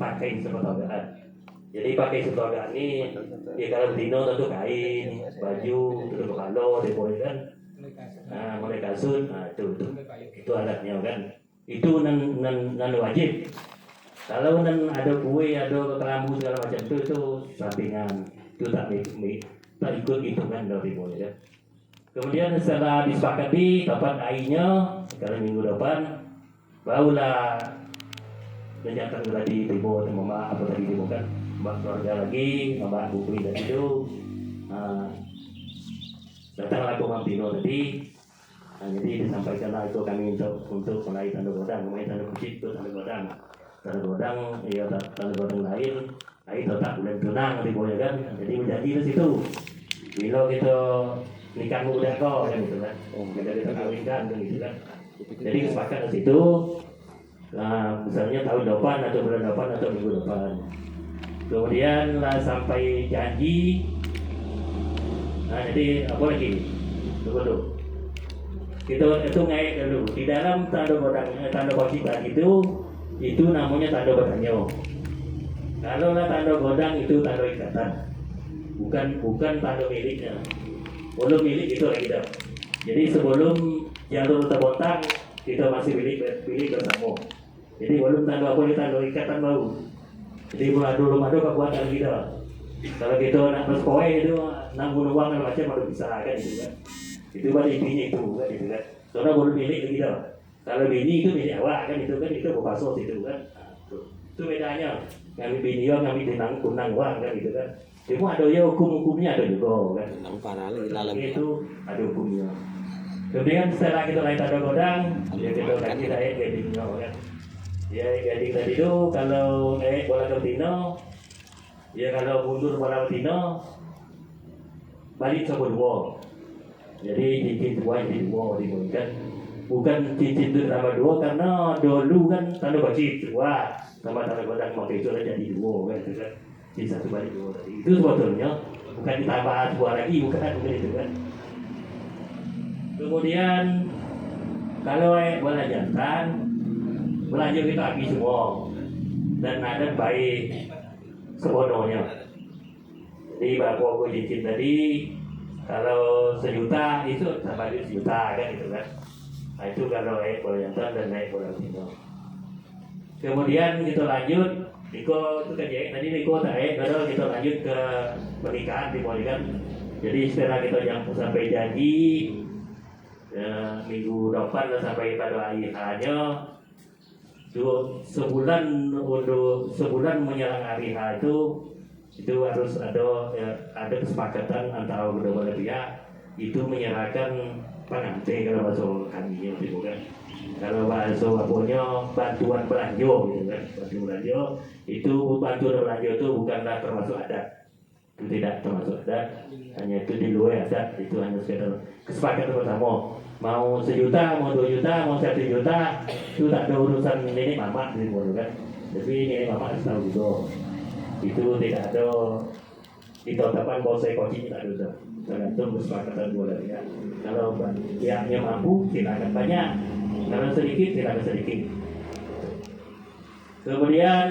pakai sepotongan. Jadi pakai sepotongan ini ya kalau dino tentu kain, baju, tentu kalau diboleh kan. Nah, mulai kasut, nah itu alatnya kan. Itu nan wajib. Kalau ada kue, ada kerambu segala macam itu sampingan, itu tak ikut hitungan dari boleh ya. Kemudian setelah disepakati dapat airnya, sekarang minggu depan barulah menyatakan tadi demo mama apa tadi demo kan, mbak keluarga lagi, mbak bukui dan itu datanglah ke Mampino tadi. Jadi disampaikanlah itu kami untuk mulai tanda godang, mulai tanda kucing itu tanda godang. Tanda godang, ya tanda godang lain, itu tak bulan tunang di bawah kan. Jadi menjadi di situ. Bila kita nikah muda kau kan gitu kan. Kita kawinkan kan gitu kan. Jadi kesepakatan di situ. Nah, misalnya tahun depan atau bulan depan atau minggu depan. Kemudian lah sampai janji. Nah, jadi apa lagi? Tunggu. Kita itu ngaik dulu di dalam tanda godang, tanda wajiban itu namanya tanda godangnya. Kalau lah tanda godang itu tanda ikatan, bukan tanda miliknya. Belum milik itu lagi dah. Jadi sebelum jalur terbontang kita masih milik bersama. Jadi belum tanda ikatan baru. Jadi belum ada kekuatan kita. Kalau kita nak bersekolah itu nanggung uang dan macam ada bisa kan itu kan. Itu pada intinya itu kan itu kan. Soalnya baru milik gitu. Kalau bini itu milik awak kan itu berpasos itu kan. Itu bedanya. Kami bini yang kami kunang uang kan gitu kan. Cuma ada ya hukumnya ada juga kan. Itu ada hukumnya. Kemudian setelah kita naik tanda godang, ya kita lagi naik gadingnya kan. Ya gading tadi itu kalau naik bola Tino, ya kalau mundur bola Tino, balik ke dua. Jadi cincin dua di kan. Bukan cincin itu tambah dua karena dulu kan tanda bacit dua sama tanda godang maka itu jadi dua kan itu kan. Jadi satu balik dua tadi. Itu sebetulnya bukan ditambah dua lagi bukan itu kan. Kemudian kalau bola jantan belanja kita habis semua dan ada baik sebodohnya. Jadi berapa cincin tadi kalau 1 juta itu tambah 1 juta kan gitu kan. Nah itu kalau naik bola jantan dan naik bola Tino. Kemudian kita lanjut, Niko itu kan tadi Niko kalau kita lanjut ke pernikahan kan. Jadi setelah kita sampai janji minggu depan sampai pada akhirnya sebulan menjelang hari H itu harus ada kesepakatan antara kedua belah pihak itu menyerahkan pengantin kalau bahasa kami gitu kan. Kalau bahasa apanya bantuan belanja gitu kan. Bantuan belanja itu bukanlah termasuk adat. Itu tidak termasuk adat, hanya itu di luar adat, itu hanya sekedar kesepakatan bersama. Mau 1 juta, mau 2 juta, mau 1 juta, itu tak ada urusan nenek mamak gitu kan. Tapi nenek mamak harus tahu juga. Itu tidak ada ditetapan bahwa saya coaching tidak ada. Tergantung kesepakatan dua dari ya. Kalau pihaknya mampu, silakan banyak. Kalau sedikit, silakan sedikit. Kemudian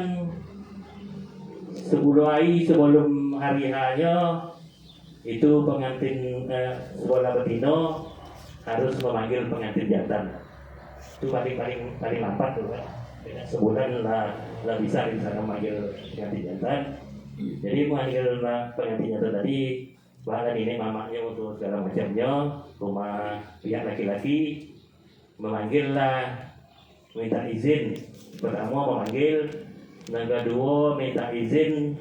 10 hari sebelum hari H-nya itu pengantin sekolah betina harus memanggil pengantin jantan. Itu paling lambat tuh kan. Sebulan lah bisa memanggil pengantin jantan. Jadi memanggil pengantin jantan tadi bahkan ini mamanya untuk segala macamnya, rumah pihak laki-laki memanggillah, minta izin. Pertama memanggil, yang kedua minta izin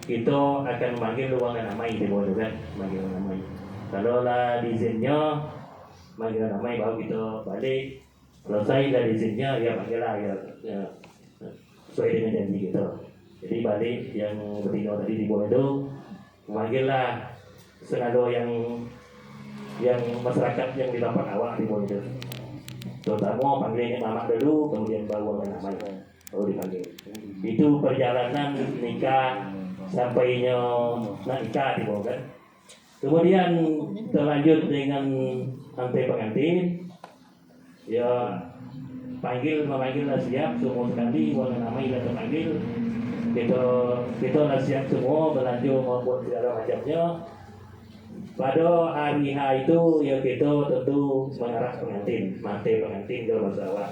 kita akan memanggil ruangan namai di bawah kan, memanggil namai. Kalau lah izinnya manggil namai baru kita balik. Selesai dari izinnya ya panggillah ya sesuai dengan janji kita. Jadi balik yang betina tadi di bawah itu memanggillah senado yang masyarakat yang di tempat awak di bawah itu. Terutama panggilnya mama dulu, kemudian baru namai baru dipanggil. Itu perjalanan nikah sampainya nikah di bawah kan. Kemudian terlanjut dengan sampai pengantin, ya memanggil siap semua sekali, warna namai dan terpanggil. kita siap semua belanja maupun segala macamnya. Pada hari H itu ya kita tentu mengarah pengantin, mantai pengantin kalau bahasa awak.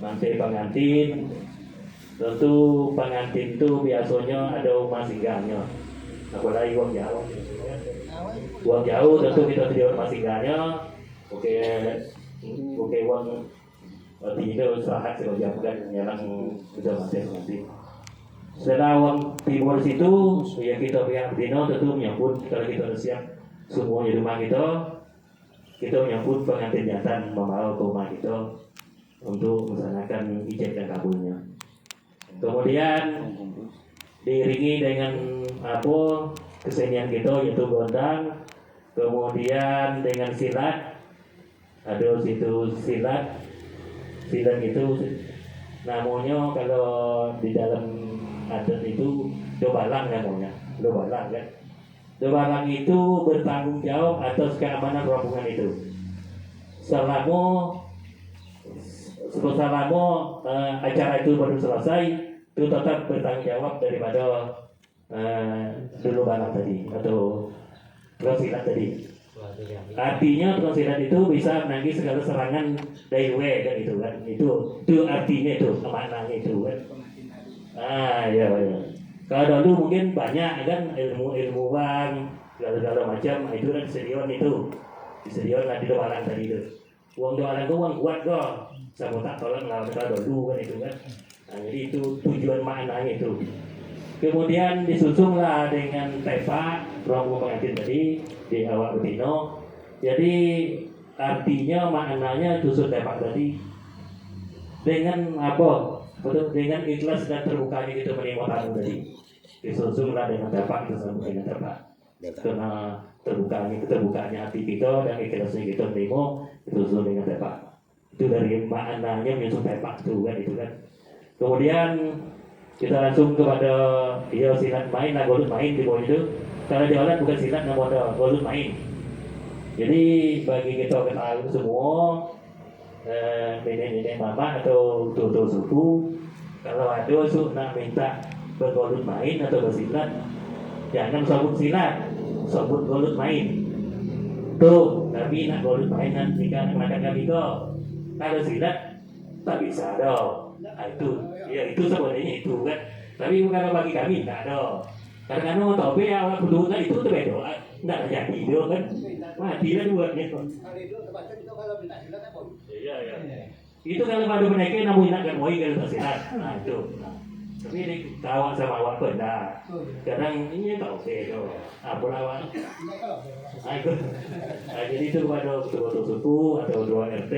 Mantai pengantin, tentu pengantin itu biasanya ada rumah singgahnya. Apalagi uang jauh. Uang jauh tentu kita sedia rumah singgahnya. Oke uang tidak sahat sebagai bukan yang sudah mantai pengantin. Setelah uang timur situ, ya kita pihak Dino tentu menyambut kalau kita siap semuanya di rumah kita menyambut pengantin jantan membawa ke rumah kita untuk melaksanakan ijab dan kabulnya. Kemudian diiringi dengan kesenian kita yaitu gondang, kemudian dengan silat, ada situ silat itu namanya kalau di dalam adat itu dobalang namanya, dobalang kan. Dobalang itu bertanggung jawab atas keamanan rombongan itu. Selama acara itu baru selesai, itu tetap bertanggung jawab daripada dulu balang tadi atau silat tadi. Artinya silat itu bisa menangis segala serangan dari luar kan itu kan. Itu artinya itu, maknanya itu kan. Ya. Kalau dulu mungkin banyak kan ilmu-ilmuwan segala macam itu kan disediakan lah di doalan tadi itu. Uang doalan itu uang kuat kok. Sama tak tolong lawan kalau dulu kan itu kan. Jadi itu tujuan maknanya itu. Kemudian disusunlah dengan tepa rombongan pengantin tadi di awak betina. Jadi artinya maknanya susun tepa tadi dengan apa? Betul, dengan ikhlas dan terbukanya kita menerima tamu tadi. Disusunlah dengan tepa, disambung dengan tepa. Karena terbukanya hati kita dan ikhlasnya kita menerima, disusun dengan tepa. Itu dari maknanya menyusun tepa itu kan. Kemudian kita langsung kepada silat main, golut main di bawah itu. Kalau di alat bukan silat, namanya golut main. Jadi bagi kita ketahui semua, nenek-nenek mama atau tutu suku, kalau ada nak minta bergolut main atau bersilat, jangan sebut silat, sebut golut main. Tuh, kami nak golut main nanti kan makan kami kok. Kalau silat tak bisa dong. Itu sebenarnya itu kan. Tapi kalau bagi kami tak ada. Karena tope awal kedua itu berbeda, tidak jadi dia kan. Mati lah buatnya. Iya. Itu kalau pada mereka namun ingat kan kalau silat. Nah itu. Tapi ini kawan sama awak benda. Kadang ini tahu itu. Apa awak? Jadi itu kepada ketua suku atau dua RT.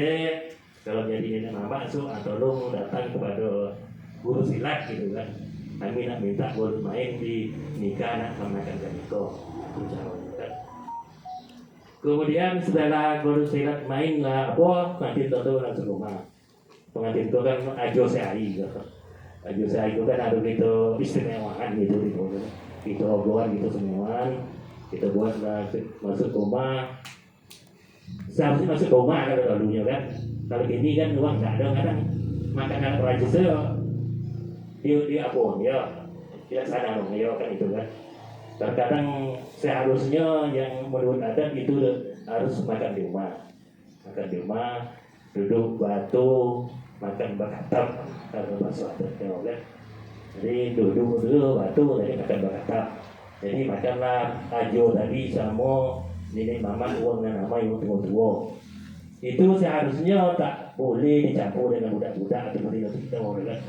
Kalau jadi nenek mama atau lo datang kepada guru silat gitu kan. Kami nak minta boleh main di nikah nak memakan nikah. Itu caranya kan. Kemudian setelah guru silat main lah pengantin tentu langsung rumah. Pengantin itu kan ajo sehari gitu. Ajo sehari itu kan ada gitu istimewaan gitu itu obrolan gitu semua. Kita buatlah masuk rumah. Seharusnya masuk rumah kalau dulunya kan. Kalau gini kan uang nggak ada kadang makanan Perancisnya dia apa ya tidak sana dong ya kan itu kan. Terkadang seharusnya yang menurut adat itu harus makan di rumah, duduk batu, makan bakatap kalau bahasa adatnya kan. Jadi duduk batu dari makan bakatap. Jadi makanlah ajo tadi sama nenek mama uang dan nama ibu tua. Itu seharusnya tak boleh dicampur dengan budak-budak atau kita kan.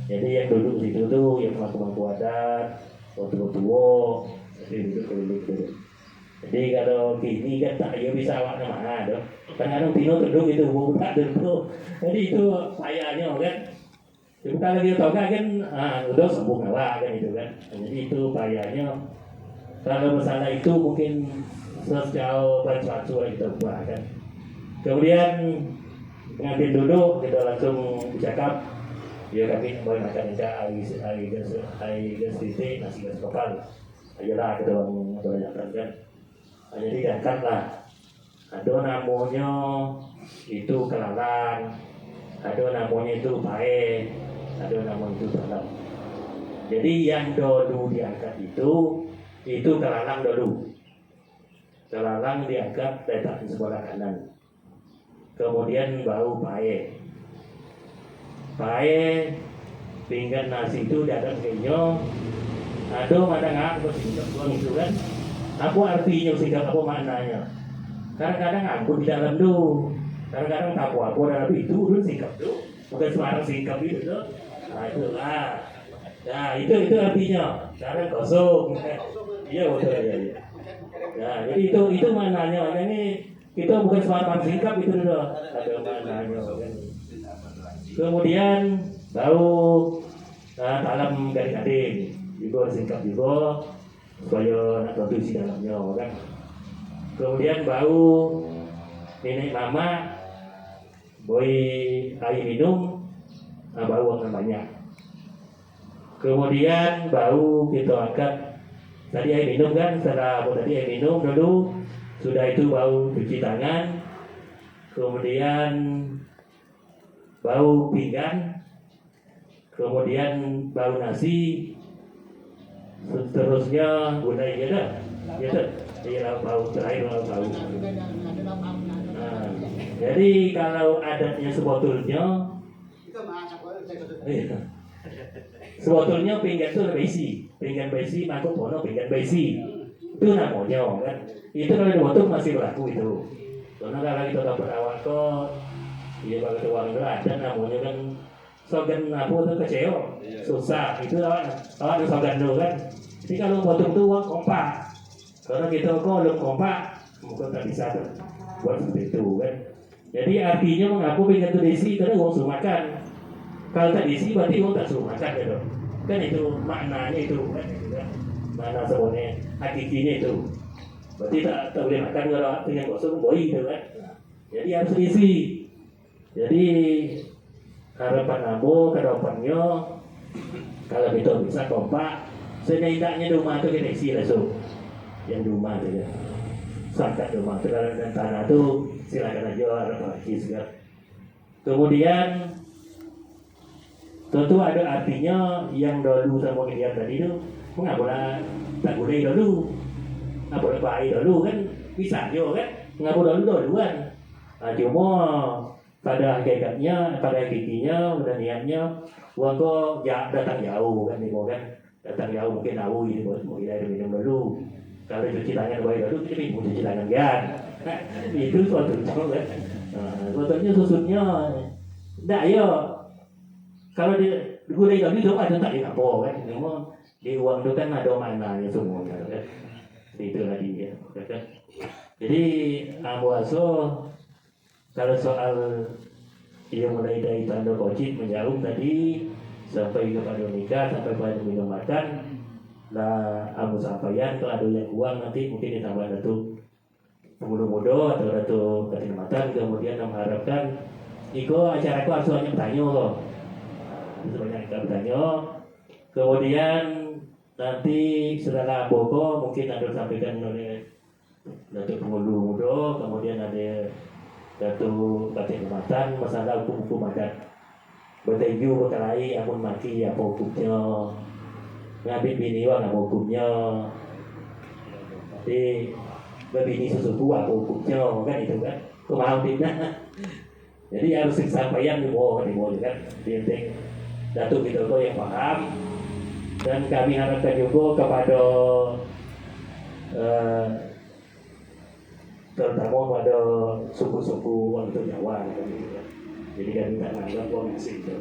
Jadi yang duduk di situ tuh yang pemangku adat, tua, jadi duduk keliling dulu. Jadi kalau gini kan tak bisa awak mana dong. Kadang-kadang Tino duduk itu budak duduk. Jadi itu sayangnya kan. Jadi kalau dia tahu kan udah sambung awak kan itu kan. Jadi itu sayangnya. Kalau masalah itu mungkin sejauh bersuatu kita buat kan. Kemudian pengantin duduk kita langsung bercakap. Ya kami boleh makan air gas titik nasi gas kapal. Ayolah kita banyak kan. Jadi diangkatlah. Ada namanya itu kelalang, ada namanya itu baik, ada namanya itu dalam. Jadi yang dulu diangkat itu kelalang dulu. Kelalang diangkat letak di sebelah kanan. Kemudian bau pae. Pae pinggan nasi itu di atas kenyo. Aduh ada nggak aku sikap buang itu kan? Apa artinya sikap apa maknanya? Kadang-kadang aku di dalam tuh. Kadang-kadang tak apa dalam itu sikap tuh. Bukan sembarang sikap itu tuh. Nah itulah. Nah itu artinya. Sekarang kosong. Iya betul ya. Nah jadi itu maknanya. Maknanya kita bukan sembarang sikap itu tuh. Ada maknanya. Kemudian bau dalam gading-gading. Juga singkat juga supaya nak tahu isi dalamnya kan. Kemudian bau nenek mama boy air minum bau akan banyak. Kemudian bau kita angkat tadi air minum kan, setelah tadi air minum dulu sudah itu bau cuci tangan. Kemudian bau pinggan. Kemudian bau nasi. Seterusnya budaya dah, ya bau terakhir bau. Nah, jadi kalau adatnya sebetulnya pinggan itu besi, pinggan besi, mangkuk pono pinggan besi, itu namanya kan. Itu kalau di waktu masih berlaku itu. Karena kalau kita dapat awak kok, dia pakai uang itu ada namanya kan. Slogan apa itu kecewa, susah. Itu awak slogan dulu kan. Jadi kalau potong itu uang kompak. Karena kita kalau kompak, mungkin tak bisa tuh buat seperti itu kan. Jadi artinya mengapa pengen itu desi karena uang suruh makan. Kalau tak desi berarti uang tak suruh makan gitu. Kan itu maknanya itu kan. Mana sebenarnya hakikinya itu. Berarti tak boleh makan kalau dengan kosong boi itu kan. Jadi harus diisi. Jadi harapan ambo ke depannya kalau kita bisa kompak setidaknya di rumah itu kita isi langsung yang di rumah saja sangat di rumah itu dan tanah itu silakan aja harap lagi segala. Kemudian tentu ada artinya yang dulu sama kita tadi itu mengapa tak boleh dulu nggak boleh baik dulu kan bisa aja kan nggak boleh duluan cuma pada hakikatnya, pada hakikinya, pada niatnya, uang kok datang jauh kan, nih kan, datang jauh mungkin jauh ini buat mau kita minum dulu. Kalau cuci tangan baik dulu, kita minum cuci tangan kan. Itu suatu kan. Suatunya susutnya, tidak ya. Kalau di gulai dulu itu ada tak apa kan, cuma di uang itu kan ada maknanya semuanya kan. Itu lagi ya. Jadi ambo aso kalau soal yang mulai dari tanda kocit menjauh tadi sampai kepada nikah sampai pada minum makan lah amu sampaian kalau ada yang uang nanti mungkin ditambah satu pengunduh muda atau satu kenikmatan kemudian mengharapkan iko acaraku harus banyak bertanya kok itu banyak bertanya kemudian nanti setelah boko mungkin ada sampaikan oleh satu pengunduh muda kemudian ada satu kenikmatan masalah hukum adat berteju berkelahi amun mati apa hukumnya ngambil bini wang apa hukumnya jadi berbini sesuatu apa hukumnya kan itu kan kemauan tidak jadi harus disampaikan di bawah kan penting Datuk Bidoko yang paham dan kami harapkan juga kepada terutama pada suku-suku orang Jawa gitu kan. Jadi kami tak menganggap orang asing itu.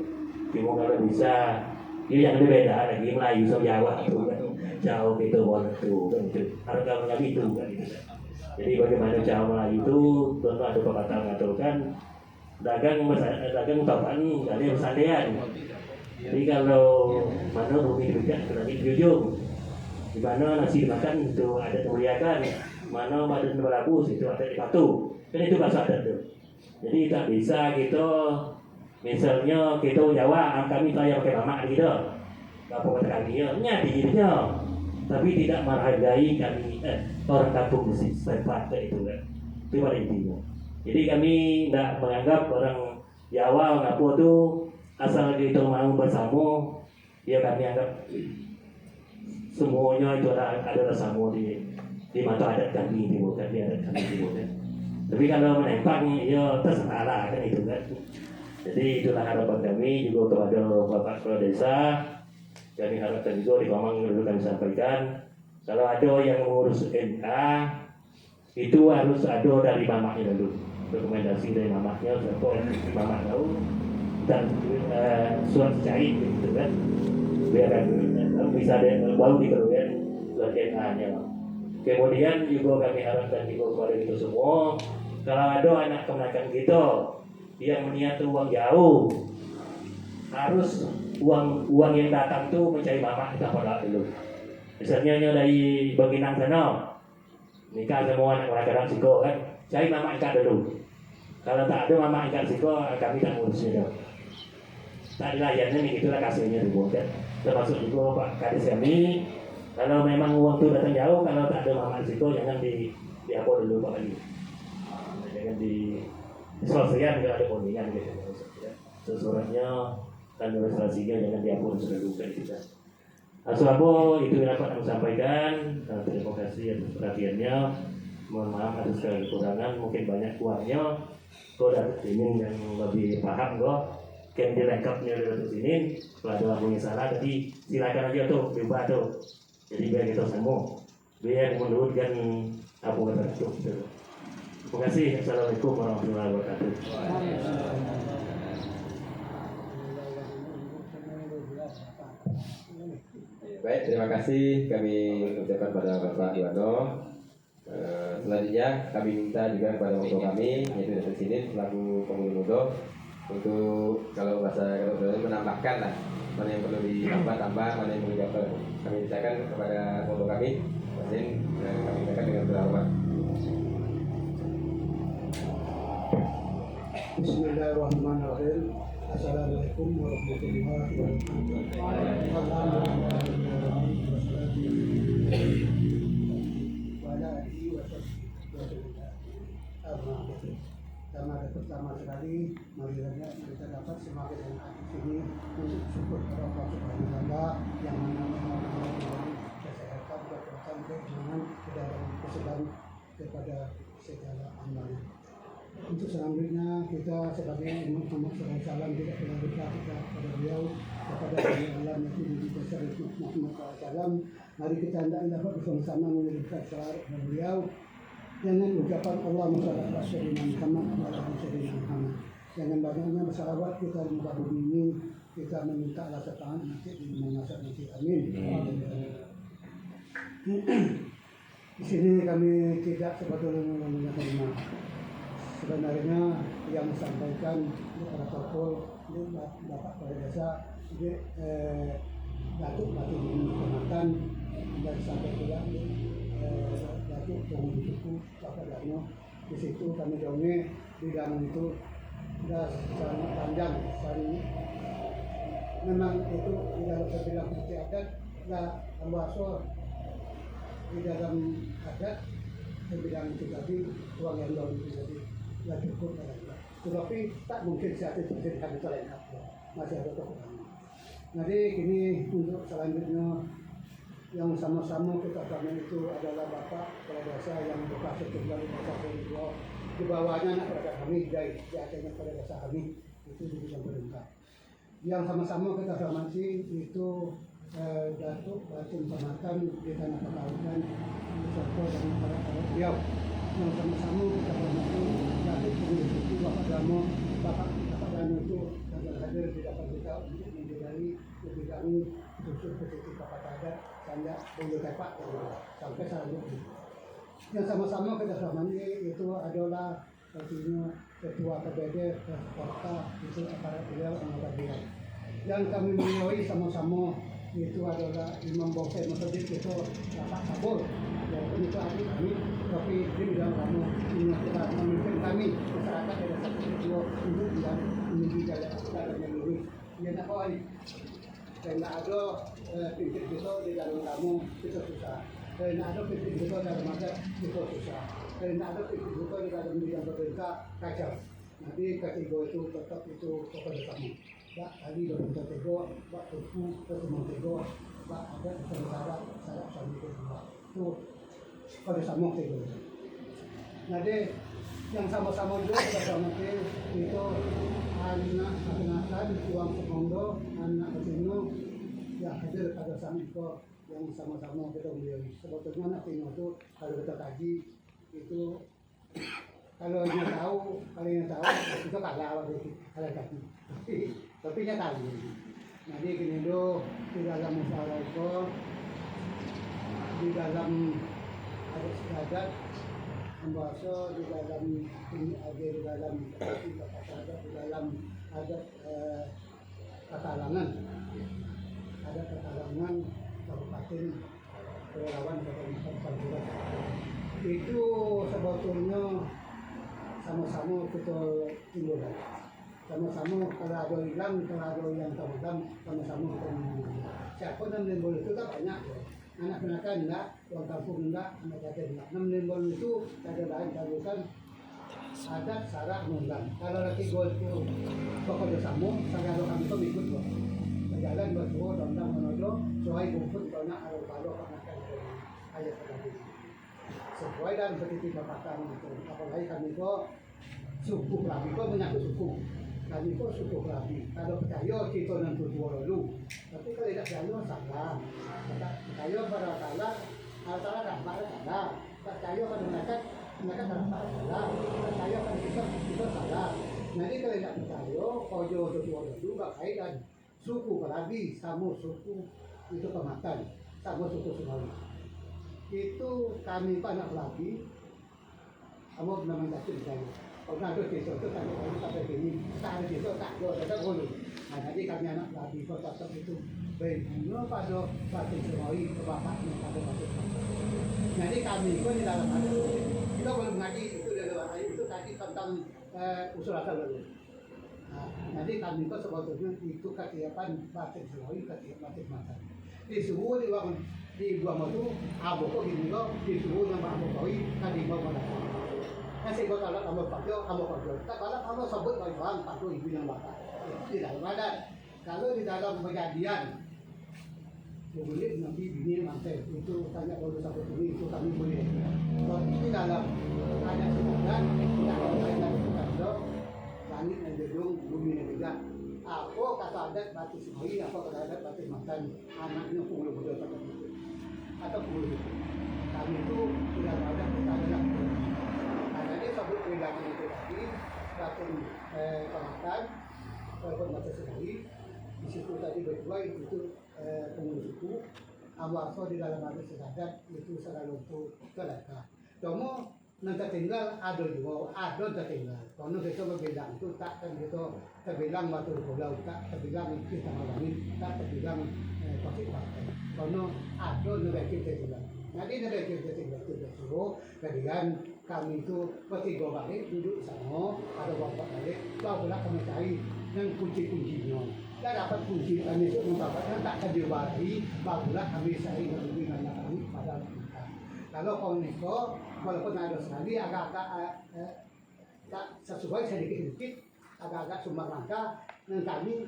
Cuma kalau bisa, ini yang beda lagi Melayu sama Jawa itu kan jauh gitu orang itu kan itu. Harus kalau itu kan gitu. Jadi bagaimana Jawa Melayu itu tentu ada pepatah mengatakan dagang utapan dari bersandian. Jadi kalau mana bumi dekat berarti jujur. Di mana nasi dimakan itu ada kemuliaan. Mana badan berabus itu ada di batu kan itu bahasa adat tuh jadi tak bisa kita misalnya kita Jawa kami saya pakai mamak gitu apa kata kami nya dirinya tapi tidak menghargai kami orang kampung mesti sepat itu kan itu pada intinya jadi kami tidak menganggap orang Jawa ngapu tuh asal kita mau bersama ya kami anggap semuanya itu adalah sama di mata adat kami timur kan, di adat kami timur kan. Tapi kalau menempang ya terserah lah kan itu kan. Jadi itulah harapan kami juga kepada Bapak Kepala Desa. Kami harapkan juga di Mamang dulu kami sampaikan, kalau ada yang mengurus NK itu harus ada dari mamahnya dulu, rekomendasi dari mamahnya, siapa mamah tahu dan surat cair gitu kan, biar bisa baru dikeluarkan surat NK-nya. Kemudian juga kami harapkan juga kepada itu semua, kalau ada anak kemenakan kita yang meniat uang jauh, harus uang yang datang tuh mencari mamah kita pada dulu. Misalnya dari Baginang sana, nikah semua anak orang Siko kan, cari mamah ikat dulu. Kalau tak ada mamah ikat Siko, kami tak ngurusnya dong. Tak dilayani nih, itulah kasihnya dibuat kan. Termasuk juga Pak Kadis kami, kalau memang uang itu datang jauh, kalau tak ada mamah Siko jangan apa dulu Pak lagi. Jangan diselesaikan kalau ada bondingan gitu. Sesuratnya dan ilustrasinya jangan dihapus dulu kan kita. Aswabo itu yang dapat kami sampaikan. Terima kasih atas perhatiannya. Mohon maaf atas segala kekurangan, mungkin banyak kurangnya. Kau dapat ini yang lebih paham kok. Kan dilengkapnya dari sini. Kalau ada yang punya salah, jadi silakan aja tuh, coba tuh. Jadi biar kita semua, biar menurutkan apa kata itu. Terima kasih. Assalamualaikum warahmatullahi wabarakatuh. Baik, terima kasih kami ucapkan pada Bapak Iwano. Selanjutnya kami minta juga kepada orang tua kami, yaitu Datuk Sidin selaku pengurus muda, untuk kalau bahasa kalau menambahkan lah mana yang perlu ditambah, mana yang perlu diapa. Kami mintakan kepada orang tua kami, Sidin, kami mintakan dengan berhormat. Bismillahirrahmanirrahim. Assalamualaikum warahmatullahi wabarakatuh. Pertama sekali, marilah kita dapat semakin enak di sini untuk syukur kepada Allah Subhanahu wa Ta'ala yang menambah kesehatan, kekuatan, keimanan, kesedaan kepada segala amalnya. Untuk selanjutnya kita sebagai umat Muhammad SAW tidak pernah lupa kita kepada beliau, kepada Allah Nabi besar Muhammad SAW. Mari kita hendaknya dapat bersama-sama mengirimkan salawat kepada beliau dengan ucapan Allahumma shalli ala sayyidina Muhammad wa ala ali sayyidina Muhammad. Dengan banyaknya bersalawat kita di muka bumi ini, kita meminta Allah Subhanahu nanti di masa nanti. Amin. Di sini kami tidak sebetulnya menerima. Sebenarnya yang disampaikan para tokoh Bapak Kepala Desa, Datuk Kecamatan dan sampai juga Datuk Penghulu Suku Bapak Darno. Di situ kami dongeng di dalam itu sudah sangat panjang. Memang itu di dalam terbilang bukti adat dan ambasador di dalam adat terbilang itu tadi uang yang dalam itu tadi. Cukup tetapi tak mungkin saat itu kami terlengkap, masih ada kekurangan. Jadi kini untuk selanjutnya yang sama-sama kita kami itu adalah Bapak Kepala Desa yang bekas ketua desa Solo, di bawahnya anak kepada kami di atasnya Kepala Desa kami itu di bidang perintah. Yang sama-sama kita hormati itu Datuk Kecamatan di Tanah Pekalongan beserta dengan para beliau. Yang sama-sama kita hormati Datuk Penghulu Suku Bapak Darmo. Bapak Darmo itu hadir di dapat kita untuk menjadi bidang khusus positif Bapak Adat Sanja Bulu Tepak sampai selanjutnya. Yang sama-sama kita hormati itu adalah artinya Ketua KPD Kota itu aparat beliau anggota beliau. Yang kami melalui sama-sama itu adalah Imam Bonsai Masjid itu Bapak Sabur. Walaupun itu adik kami, tapi di bidang kamu kita memimpin kami masyarakat ada satu tujuan untuk yang menuju jalan yang lurus. Yang nak kau ini, dan ada pimpin kita di dalam kamu kita susah. Dan ada pimpin kita dalam masyarakat kita susah. Dan ada pimpin kita di dalam bidang pemerintah kacau. Nanti ketiga itu tetap itu kepada kami. Pak tadi dokter tego, Pak tuku, teman tego, Pak ada saudara suami kedua. Itu pada sama tego. Jadi yang sama-sama juga bersama itu anak-anak uang sekondo, anak kesino, ya hadir pada sama itu yang sama-sama kita beli. Sebetulnya anak Tino itu kalau kita kaji itu kalau yang tahu itu kalah kalau kaji. Tapi nya tahu. Jadi gini do di dalam masalah itu di dalam ada syahadat membaca di dalam ini ada di dalam di dalam ada katalangan kabupaten relawan kabupaten Pantura itu sebetulnya sama-sama kita timbulkan sama-sama kalau ada hilang kalau ada yang terhadap sama-sama kita timbulkan siapa yang timbul itu kan banyak anak-anak enggak, orang kampung enggak, anak yatim enggak. 6 lembon itu ada lain kan adat syarat mengundang. Kalau lagi gol itu pokoknya sama, saya kami itu ikut kok. Berjalan berdua, tentang menuju, soai kumpul karena kalau anak ayat tadi. Sesuai dan seperti katakan itu. Apalagi kami kok suku kami kok menyatu suku. Kami kok suku kami. Kalau percaya kita nanti dua lalu. Tapi kalau tidak percaya salah. Percaya pada salah tak salah. Percaya pada mereka salah. Percaya pada kita salah. Nanti kalau tidak percaya, kojo dua lalu berkaitan suku Kalabi sama suku itu Pematan sama suku Sumawi. Itu kami anak Kalabi. Kamu namanya itu saya. Kalau ada desa itu kami sampai sini, tak ada desa tak ada golu. Nah jadi kami anak Kalabi kota itu berbunga pada batin Sumawi bapaknya pada batin. Jadi kami pun di dalam ada kita belum ngaji itu dari orang itu tadi tentang usul asal lalu. Jadi kami itu sebetulnya itu ketiapan batin Sumawi ketiapan batin Matan. Di suhu di buah madu abu kok gini kok di suhu yang abu koi tadi mau mana. Nasi kau kalau kamu pakai, kalau kamu sebut orang patu ibu yang bapak di dalam adat. Kalau di dalam kejadian boleh nanti bini mantel itu tanya kalau satu ini itu kami boleh. Kalau di dalam adat sekarang tidak ada kaitan dengan langit dan gedung bumi dan juga. Apa kata adat batis Sumawi, apa kata adat batis Matan, anaknya puluh bodoh atau puluh. Kami itu tidak ada kita adalah. Jadi sebut kehilangan itu tadi, batin Pematan, walaupun batis Sumawi, di situ tadi berdua itu pengurus suku, Amwarso di dalam adat sesadat itu selalu untuk kelaka. Cuma nanti tinggal ada juga, ada tertinggal. Kalau kita berbilang itu tak kan kita terbilang batu pulau, tak terbilang kita langit, tak terbilang pasir pantai. Kalau ada negara kita tinggal. Jadi negara kita tinggal itu suruh, kemudian kami itu bertiga balik duduk sama, ada bapak balik, barulah kami cari yang kunci-kuncinya. Dan dapat kunci kami itu membapaknya tak terjebari, barulah kami cari dengan kami pada kita. Kalau kau neko, walaupun ada sekali agak-agak tak sesuai sedikit-sedikit, agak-agak sumbang langkah, dan kami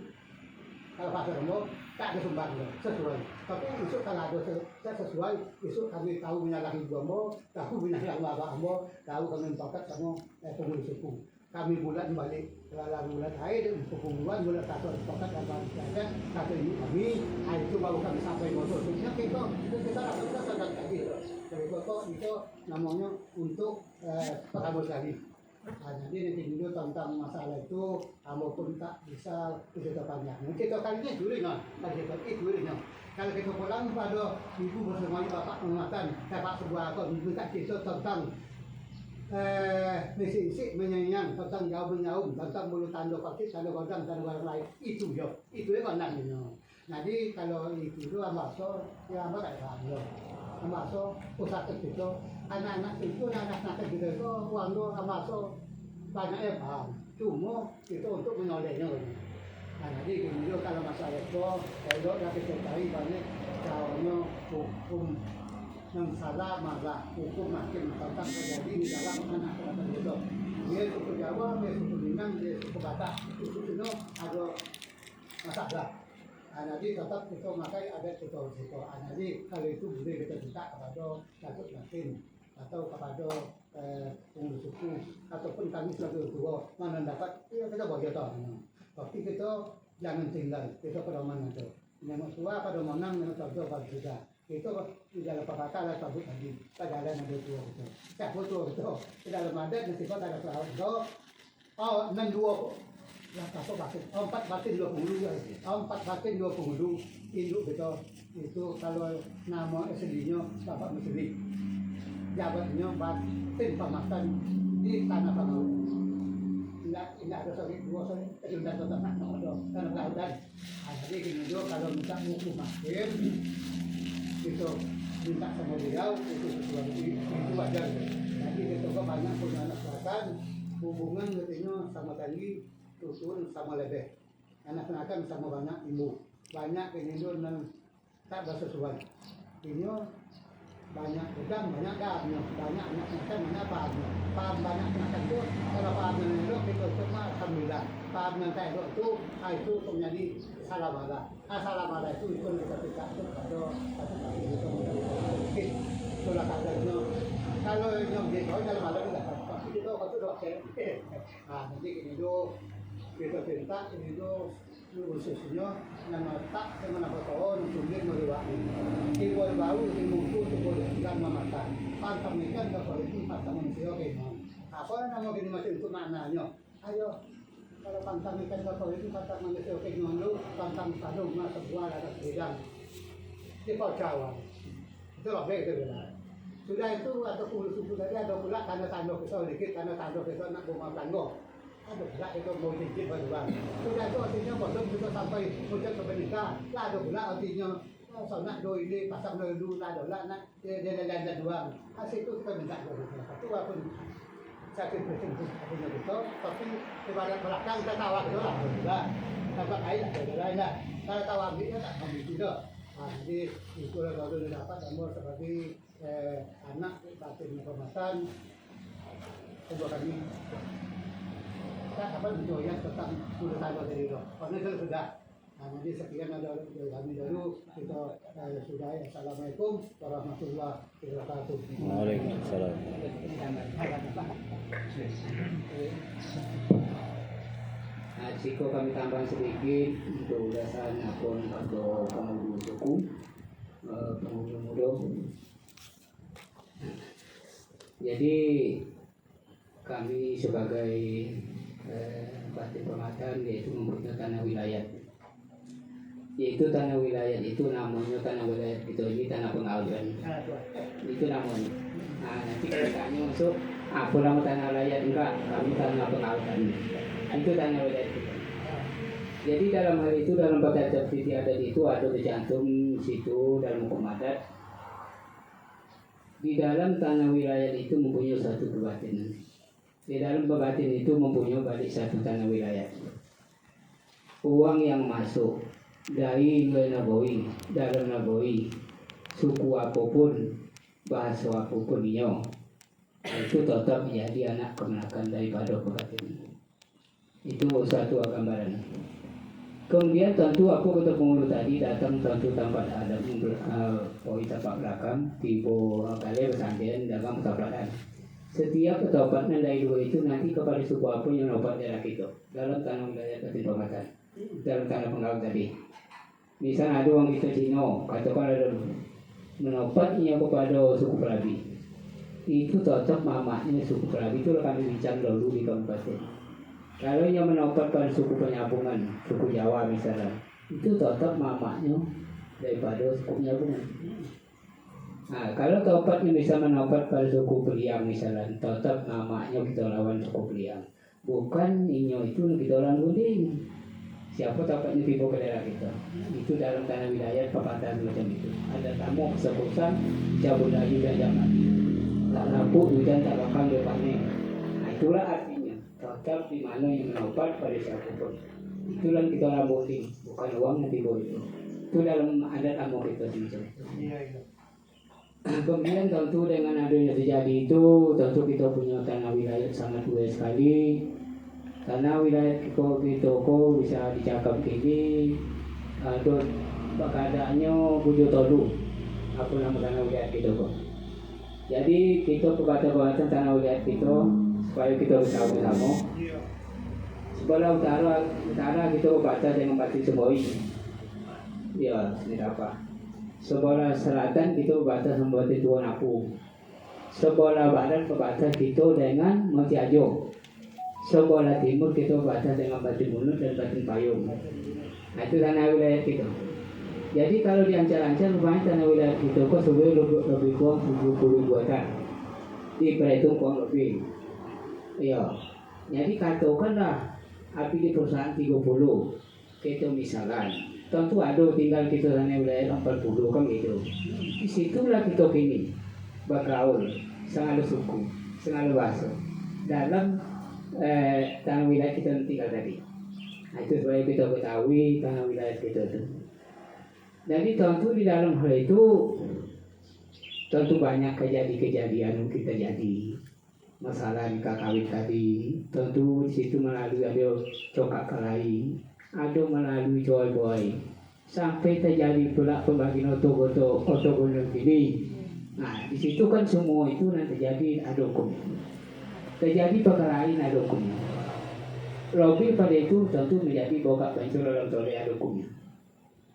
kalau pasar umum tak ada sumbang sesuai. Tapi isu kalau ada sesuai, isu kami tahu menyalahi Bambo, tahu menyalahi Abah-Ambo, tahu kami pakat sama pengurus suku. Kami bulan balik lalu bulan air perpuluhan bulan satu sepakat dan ada satu ini kami itu baru kami sampai motor. Sebenarnya kita sedang kaji. Dari itu namanya untuk pertama kali. Jadi nanti dulu tentang masalah itu, maupun tak bisa kita panjang. Kita kalinya dulunya, kalau kita pulang pada ibu bersama bapak pengumuman, bapak sebuah akun minta kita tentang misi menyanyian tentang jauh menyaum tentang bulu tanda kaki tanda godang tanda orang lain itu ya kondangannya. Jadi kalau itu Amwarso ya apa kayak Amwarso pusat itu anak-anak itu anak-anak kita itu uang do Amwarso banyaknya paham cuma itu untuk menyolehnya. Nah jadi gitu kalau masalah itu kalau kita cari banyak caranya hukum yang salah malah hukum makin tentang terjadi di dalam anak-anak itu. Dia suku Jawa, dia suku Minang, dia suku Batak. Itu ada masalah. Jadi tetap kita memakai adat kita situ. Jadi kalau itu boleh kita minta kepada Datuk Yasin atau kepada pengurus suku ataupun kami sebagai tua mana dapat ya kita boleh tahu. Tapi kita jangan tinggal kita pada mana tu. Yang tua pada mana yang tahu pada juga. Itu di dalam pepatah ada sebut tadi pada ada yang tua itu. Siapa tua itu? Di dalam adat nanti kita ada perahu itu. Oh, 62 lah apa batin? 4 batin 20 ya. 4 batin 20 induk itu kalau nama aslinya Bapak Mesri. Jabatnya batin pemakan di tanah Pangau. Tidak ada sorry dua sorry sudah tetap nak ada tanah lautan. Jadi gini juga kalau minta buku makin itu minta sama beliau itu sesuatu itu wajar. Jadi kita kok banyak punya anak selatan hubungan katanya sama tadi susun sama lebih anak-anak sama banyak ibu banyak ini dan tak bersesuai ini banyak udang banyak daging banyak anak-anak banyak paham banyak anak itu kalau paham itu kita cuma alhamdulillah paham nanti itu menjadi salah bala itu kita tidak itu sudah kadarnya kalau yang dia dalam malam tidak itu waktu dokter nanti ini do kita minta ini do khususnya nama tak dengan apa tahun sumber meriwani ibu baru di mutu tubuh dan mamatan pantang ikan ke politik pantang manusia kemana apa nama gini macam itu maknanya ayo kalau pantang ikan ke politik pantang manusia kemana pantang sadung masuk buah ada bidang di Jawa itu lebih itu benar. Sudah itu atau suku tadi ada pula karena tanduk kita sedikit karena tanduk kita nak bunga tangguh ada pula itu mau cincin baruan sudah itu artinya belum kita sampai puncak ke pernikahan lah ada pula artinya soalnya do ini pasang dulu lah ada lah nak dia dan doang hasil itu kita minta dulu itu walaupun sakit pusing punya itu tapi kepada belakang kita tawa itu lah sudah dapat air ada lain lah kalau tawa ambilnya tak ambil juga jadi itulah baru dapat nomor sebagai anak batin informasi kedua kami kita dapat menjoyah tentang urusan dari itu karena itu sudah jadi sekian ada kami dulu kita sudah assalamualaikum warahmatullahi wabarakatuh. Waalaikumsalam. Jika kami tambah sedikit untuk ulasan akun atau penghulu suku penghulu muda. Jadi kami sebagai batin pematan yaitu mempunyai tanah wilayah. Yaitu tanah wilayah itu namanya tanah wilayah itu ini tanah pengaudan. Itu namanya. Nah, nanti kalau tanya masuk apa nama tanah wilayah enggak kami tanah pengaudan. Itu tanah wilayah kita. Jadi dalam hal itu dalam batas tertib adat itu ada tercantum situ dalam hukum adat. Di dalam tanah wilayah itu mempunyai satu kebatin. Di dalam kebatin itu mempunyai balik satu tanah wilayah. Uang yang masuk dari Nabawi, dalam Nabawi, suku apapun, bahasa apapun dia, itu tetap menjadi anak kemenakan daripada kebatin. Itu satu gambaran. Kemudian tentu aku kata penghulu tadi datang tentu tanpa ada poin tapak belakang tipe kali bersanding dalam ketabaran. Setiap ketopatnya dari dua itu nanti kepada suku apa yang obat daerah itu dalam tanah wilayah batin pematan dalam tanah penggal tadi. Misal ada orang kita Cina katakan ada menopatnya kepada suku Pelabi. Itu tetap mamaknya suku Pelabi itu kami bincang dulu di kabupaten. Kalau yang menopat pada suku penyambungan, suku Jawa misalnya, itu tetap mamaknya daripada suku penyambungan. Nah, kalau topatnya bisa menopat pada suku Beliang misalnya, tetap mamaknya kita lawan suku Beliang. Bukan inyo itu kita lawan Gunding. Siapa topatnya tipe ke daerah kita? Itu dalam tanah wilayah pepatah macam itu. Ada tamu kesepusan, cabut lagi dan zaman. Tak lampu hujan tak bakal depannya. Nah, itulah artinya. Tetap di mana yang menopat pada siapapun. Itulah kita lambutin, bukan uang nanti boleh. Itu dalam adat amok kita sendiri. Kemudian tentu dengan adanya terjadi itu, tentu kita punya tanah wilayah sangat luas sekali. Karena wilayah Kitoko bisa dicakap gini, dot keadaannya bujo tolu, apa nama tanah wilayah Kitoko. Jadi kita pebatan-pebatan tanah wilayah kita supaya kita bisa bersama. Sebelah utara kita berbatas dengan Batu Semoi. Ya, ini apa? Sebelah selatan kita berbatas dengan Batu Tuan Apu. Sebelah barat berbatas kita dengan Monti Ajo. Sebelah timur kita berbatas dengan Batu Bunut dan Batu Payung. Nah, itu tanah wilayah kita. Jadi kalau diancar-ancar rupanya tanah wilayah kita kok sebenarnya lebih kurang 72 hektar. Diperhitung kurang lebih. Iya. Jadi katakanlah api di perusahaan 30 kita misalkan tentu ada tinggal kita tanah wilayah 40 kan gitu. Disitulah kita kini bergaul sengalu suku, sengalu bahasa dalam tanah wilayah kita tinggal tadi. Nah, itu supaya kita ketahui tanah wilayah kita itu. Jadi tentu di dalam hal itu tentu banyak kejadian kita jadi masalah nikah kawin tadi. Tentu di situ melalui ada cokak kalai, ada melalui boy sampai terjadi pula pembagian oto gondong ini. Nah di situ kan semua itu nanti terjadi ada hukum, terjadi perkara lain ada hukumnya. Lebih pada itu tentu menjadi bokap pencuri dalam toleh ada hukumnya.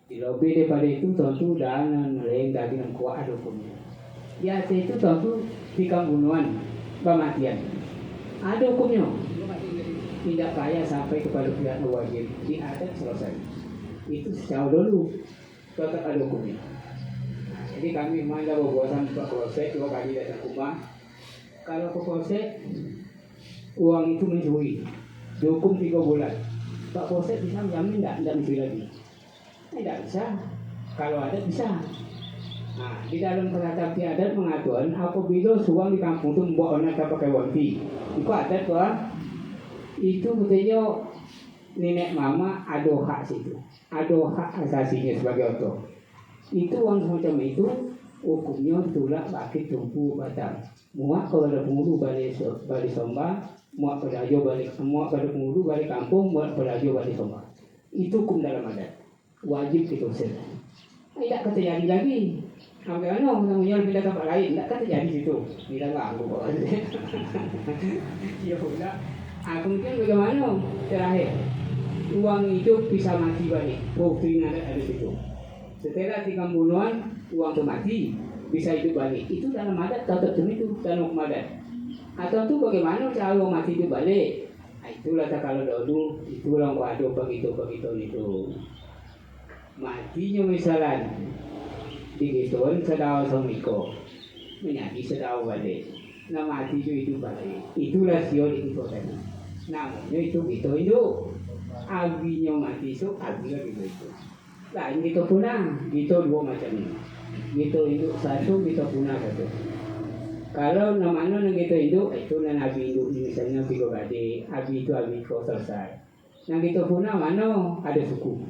Di lebih daripada itu tentu dan meleng daging kuah ada hukumnya. Di atas itu tentu tikam bunuhan, kematian ada hukumnya. Tidak kaya sampai kepada pihak wajib di adat selesai. Itu sejauh dulu tetap ada hukumnya. Nah, jadi kami memang ada bobosan Pak Polsek 2 kali datang ke rumah. Kalau ke Polsek uang itu mencuri, dihukum 3 bulan. Pak Polsek bisa menjamin tidak mencuri lagi? Tidak bisa. Kalau ada bisa. Nah, di dalam peraturan adat mengatur apabila suang di kampung itu membawa anak pakai wanti, itu adat wah. Itu betulnya nenek mama ada hak situ, ada hak asasinya sebagai oto. Itu uang semacam itu hukumnya tulak baki tumpu batang. Muak kalau ada penghulu balik somba, muak pada ajo balik, muak pada penghulu balik kampung, muak pada ajo balik somba. Itu hukum dalam adat. Wajib kita usir. Tidak terjadi lagi. Sampai namanya pindah tempat lain, tidak terjadi situ. Tidak ganggu kok. Ya udah. Kemudian bagaimana terakhir? Uang itu bisa mati balik. Bukti ada situ. Setelah 3 bulan uang itu mati, bisa hidup balik. Itu dalam adat tetap itu dalam hukum adat. Atau itu bagaimana cara uang mati itu balik? Nah, itulah kalau dulu itulah waduh begitu itu. Matinya misalnya digituan sedau somiko menjadi sedau balik. Nah mati itu balik. Itulah sio di tadi. Namanya itu abinya mati itu abinya gitu. Lain gitu punah, gitu 2 macamnya. Gitu itu satu, gitu punah satu. Kalau namanya gitu itu nabi itu misalnya tiga gade, abi itu selesai. Nah gitu punah mana ada suku.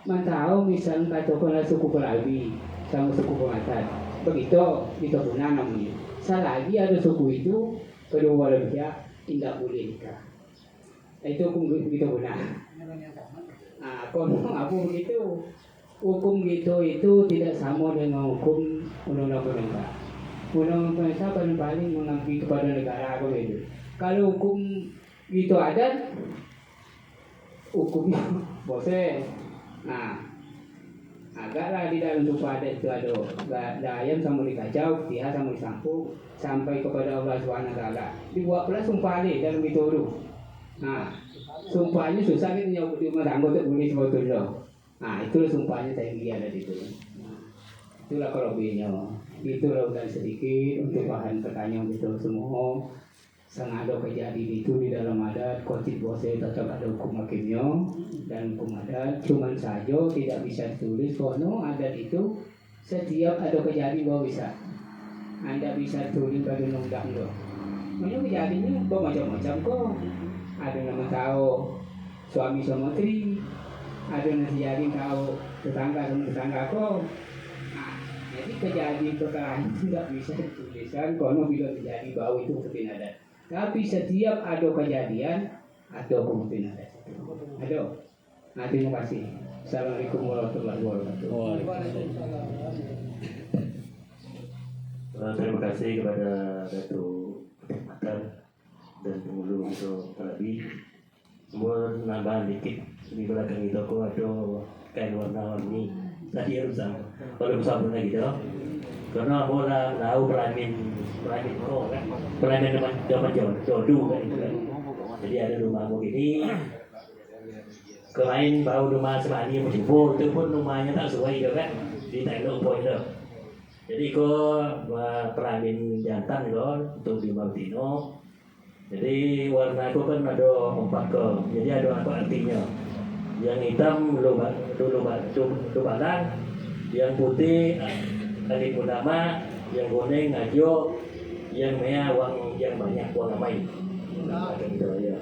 Mantau misalnya katakanlah suku Pelabi sama suku Pematan, begitu kita punah namanya. Selagi ada suku itu kedua belah pihak tidak boleh nikah. Itu hukum kita punah. Nah, kalau apa begitu hukum gitu itu tidak sama dengan hukum undang-undang pemerintah. Undang-undang pemerintah paling mengabdi kepada negara begitu. Kalau hukum gitu adat, hukumnya bose. Nah, agaklah di dalam suku adat itu ada ayam sama dikacau, dia sama disampung sampai kepada Allah SWT. Dibuat pula sumpah dalam itu dulu. Nah, sumpahnya susah kita nyambut di rumah tangga untuk boleh sebetulnya. Nah, itulah sumpahnya saya lihat ada di situ. Nah, itulah kelebihnya. Itulah udah sedikit untuk bahan pertanyaan itu semua. Sengaja kejadian itu di dalam adat kotip bose tetap ada hukum hakimnya dan hukum adat cuman saja tidak bisa ditulis karena adat itu setiap ada kejadian bahwa bisa anda bisa tulis bagi undang loh. Makanya kejadiannya macam-macam kok. Ada nama tahu suami sama istri, ada yang terjadi tahu tetangga sama tetangga kok. Nah, jadi kejadian perkara itu tidak bisa dituliskan karena bila terjadi bahwa itu seperti adat. Tapi setiap ada kejadian atau kemungkinan ada. Nah, terima kasih. Assalamualaikum warahmatullahi wabarakatuh. Terima kasih kepada Datu Matar dan penghulu itu terlebih. Mau nambahan dikit di belakang itu aku ada kain warna-warni tadi harus kalau bersama gitu. Karena bola tahu pelamin kok kan, pelamin zaman jodoh kan itu kan. Jadi ada rumah begini, kemarin baru rumah semani menjemput, itu pun rumahnya tak sesuai gitu kan, di tengok poin itu. Jadi kok pelamin jantan kok untuk di Martino. Jadi warna aku kan ada 4 ke, jadi ada apa artinya? Yang hitam lu balang, yang putih alif utama, yang kuning ngajo, yang merah uang yang banyak uang ramai. Macam itu ya.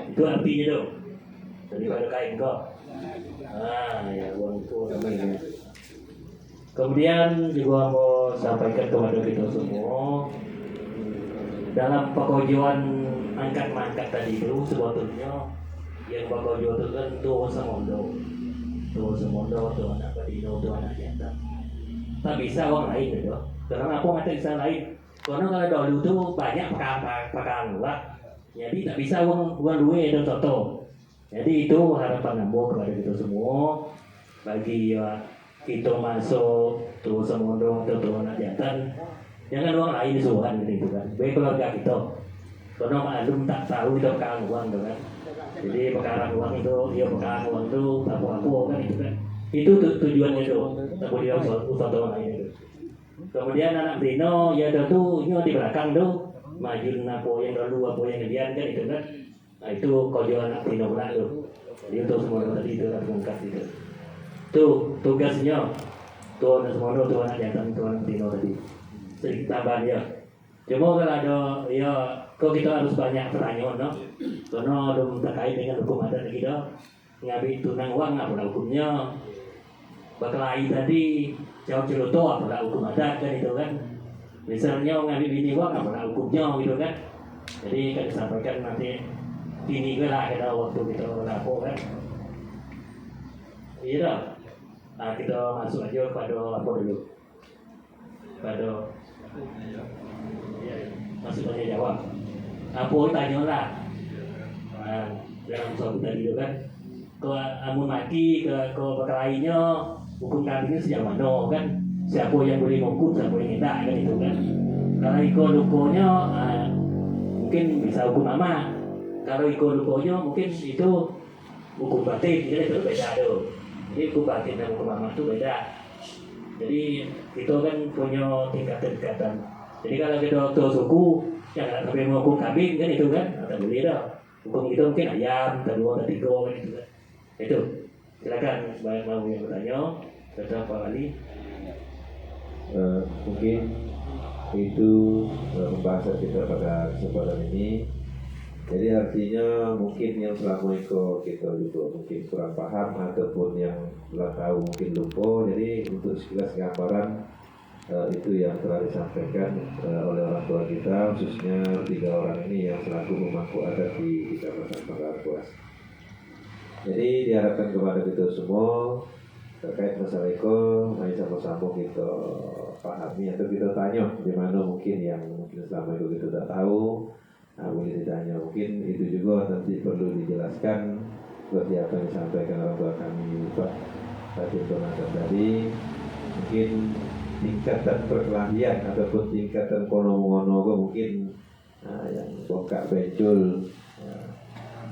Itu artinya tu. Daripada kain kok. Ya uang itu ramai. Kemudian juga mau sampaikan kepada kita semua dalam pekojoan angkat-mangkat tadi itu sebetulnya yang pekojo itu kan tuh semondo tuh anak badino tuh anak jantan. Tak bisa orang lain gitu. Karena aku nggak bisa lain. Karena kalau dulu tuh banyak pakang luar. Jadi tak bisa uang duit dan toto. Jadi itu harapan ambo kepada kita semua bagi kita masuk tuh semondo tuh anak jantan. Jangan orang lain suhan gitu kan. Baik keluarga kita. Karena maklum tak tahu itu pakang uang gitu kan. Jadi pekaran uang itu, dia pekaran uang itu apa-apa kan itu kan. Itu tujuannya itu. Tak boleh usah orang lain itu. Kemudian anak Dino ya tuh di belakang tuh maju apa yang lalu apa yang kemudian kan itu kan. Nah itu kode anak Dino pula tuh. Jadi untuk semua tadi itu lah mengangkat itu. Tuh tugasnya. Tuh anak semua tuh anak jantan tuh anak Dino tadi. Sedikit tambahan ya. Cuma kalau ada ya kok kita harus banyak pertanyaan no? Karena belum terkait dengan hukum adat kita ngambil tunang uang apa hukumnya berkelahi tadi jauh celoto apa hukum adat kan itu kan misalnya ngambil bini uang apa hukumnya gitu kan jadi kan disampaikan nanti ini gue lah kita waktu kita lapor kan iya dah nah kita masuk aja pada lapor dulu pada masuk aja jawab apa tanya lah dalam soal tadi itu kan ke amun mati ke berkelainya hukum kami ini sejak mana kan siapa yang boleh menghukum siapa yang tidak kan itu kan kalau ikut lukonya mungkin bisa hukum lama kalau ikut lukonya mungkin itu hukum batin jadi itu beda tuh jadi hukum batin dan hukum lama itu beda jadi kita kan punya tingkatan jadi kalau kita tuh suku yang nggak sampai menghukum kambing kan itu kan tak boleh dah hukum kita mungkin ayam, telur, tiga kan itu kan itu silakan mau yang bertanya tetap Pak Ali. Mungkin itu pembahasan kita pada kesempatan ini. Jadi artinya mungkin yang selama itu kita juga mungkin kurang paham ataupun yang telah tahu mungkin lupa. Jadi untuk sekilas gambaran itu yang telah disampaikan oleh orang tua kita, khususnya 3 orang ini yang selaku pemangku adat di Kecamatan Pangkalan. Jadi diharapkan kepada kita semua terkait masalah itu, mari sama-sama kita pahami atau kita tanya di mana mungkin yang mungkin selama itu kita tidak tahu, boleh ditanya. Mungkin itu juga nanti perlu dijelaskan seperti apa yang disampaikan orang tua kami Pak Hakim Donatan tadi. Mungkin tingkatan perkelahian ataupun tingkatan kono-mono mungkin yang bongkak bencul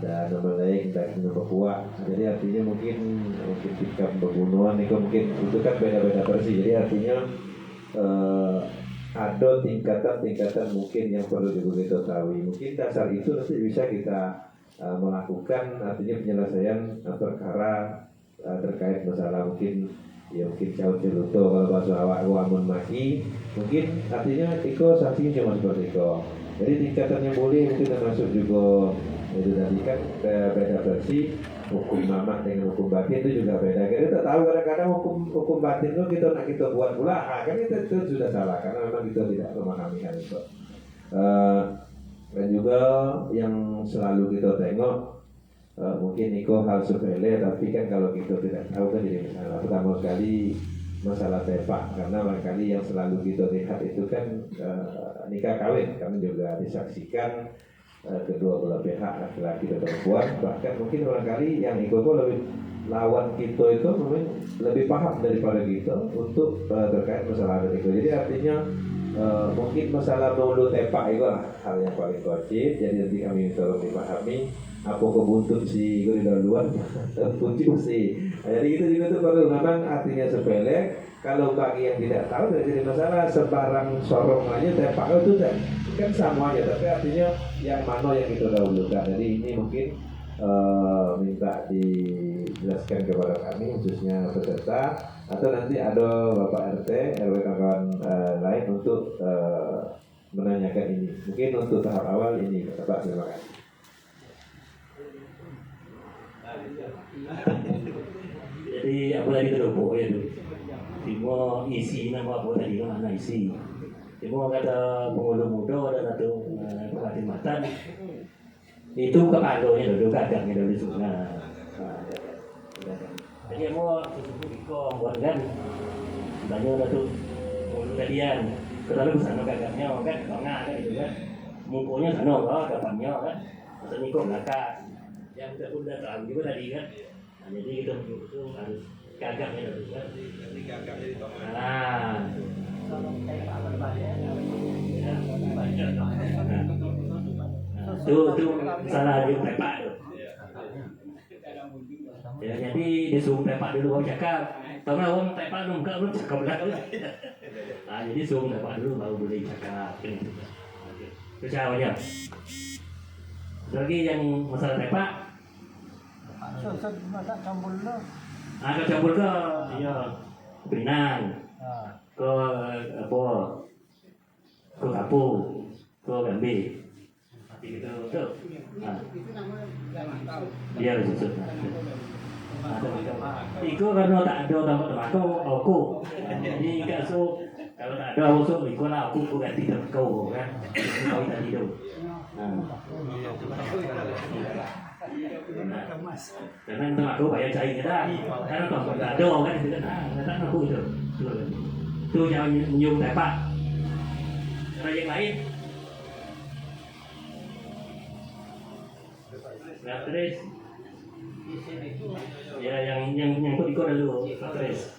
dan nama lain dan nama kuat. Jadi artinya mungkin tingkat pembunuhan itu mungkin itu kan beda-beda versi. Jadi artinya ada tingkatan mungkin yang perlu diketahui. Mungkin dasar itu nanti bisa kita melakukan artinya penyelesaian perkara terkait masalah mungkin jauh celuto kalau bahasa awak amun maki mungkin artinya iko saksi cuma seperti itu. Jadi tingkatan yang boleh mungkin termasuk juga itu tadi kan beda versi hukum mama dengan hukum batin itu juga beda. Kita tahu kadang-kadang hukum batin itu kita buat pula kan itu sudah salah karena memang kita tidak memahami hal itu. Dan juga yang selalu kita tengok mungkin Niko hal sepele, tapi kan kalau kita tidak tahu kan jadi masalah. Pertama sekali masalah tepak, karena barangkali yang selalu kita lihat itu kan nikah kawin, kami juga disaksikan kedua belah pihak laki-laki dan perempuan. Bahkan mungkin barangkali yang Niko itu lebih lawan kita itu mungkin lebih paham daripada kita untuk terkait masalah itu. Jadi artinya mungkin masalah dulu tepak itu lah hal yang paling wajib. Jadi nanti kami tolong dipahami apa kebuntut si gue di duluan pucuk sih. Jadi itu juga tuh perlu, memang artinya sepele. Kalau bagi yang tidak tahu tidak jadi masalah, sebarang sorong aja tepak itu kan sama aja, tapi artinya yang mana yang kita dahulukan. Jadi ini mungkin minta dijelaskan kepada kami khususnya peserta, atau nanti ada Bapak RT, RW kawan lain untuk menanyakan ini. Mungkin untuk tahap awal ini, Bapak, terima kasih. Jadi apa lagi terlalu ya tu. Timo isi nama apa tadi mana isi. Timo kata pengulu muda dan atau pengantin matan. Itu kepadonya dulu kadangnya dari sungai. Jadi mau susu biko buat kan. Tanya tu pengulu tadian. Kalau sana kadangnya kan tengah kan itu kan. Mumpungnya sana lah depannya kan. Masa ni kau belakang. Yang kita pun dah tahu juga tadi kan. Jadi kita itu harus gagapnya dulu kan. Jadi gagapnya di tengah. Nah. Itu salah dia tepak tu. Ya, jadi disuruh tepak dulu orang cakap. Tahu tak orang tepak dulu muka belum cakap belakang. Nah, jadi suruh tepak dulu baru boleh cakap. Itu caranya. Lagi yang masalah tepak. Masak campur lo. Ada campur ke ya benang. Ke apa? Ke kapu, ke gambi. Gitu tu. Dia susut. Iko karena tak ada tempat tembakau, aku. Jadi kalau tak ada aku iko lah aku ganti tembakau kan. Kau tadi tu. Karena tembakau bayar cair kita. Karena kalau tak ada kan kita tak aku itu. Tu jangan nyium tepak. Karena yang lain. Nah, terus ya yang ikut dulu terus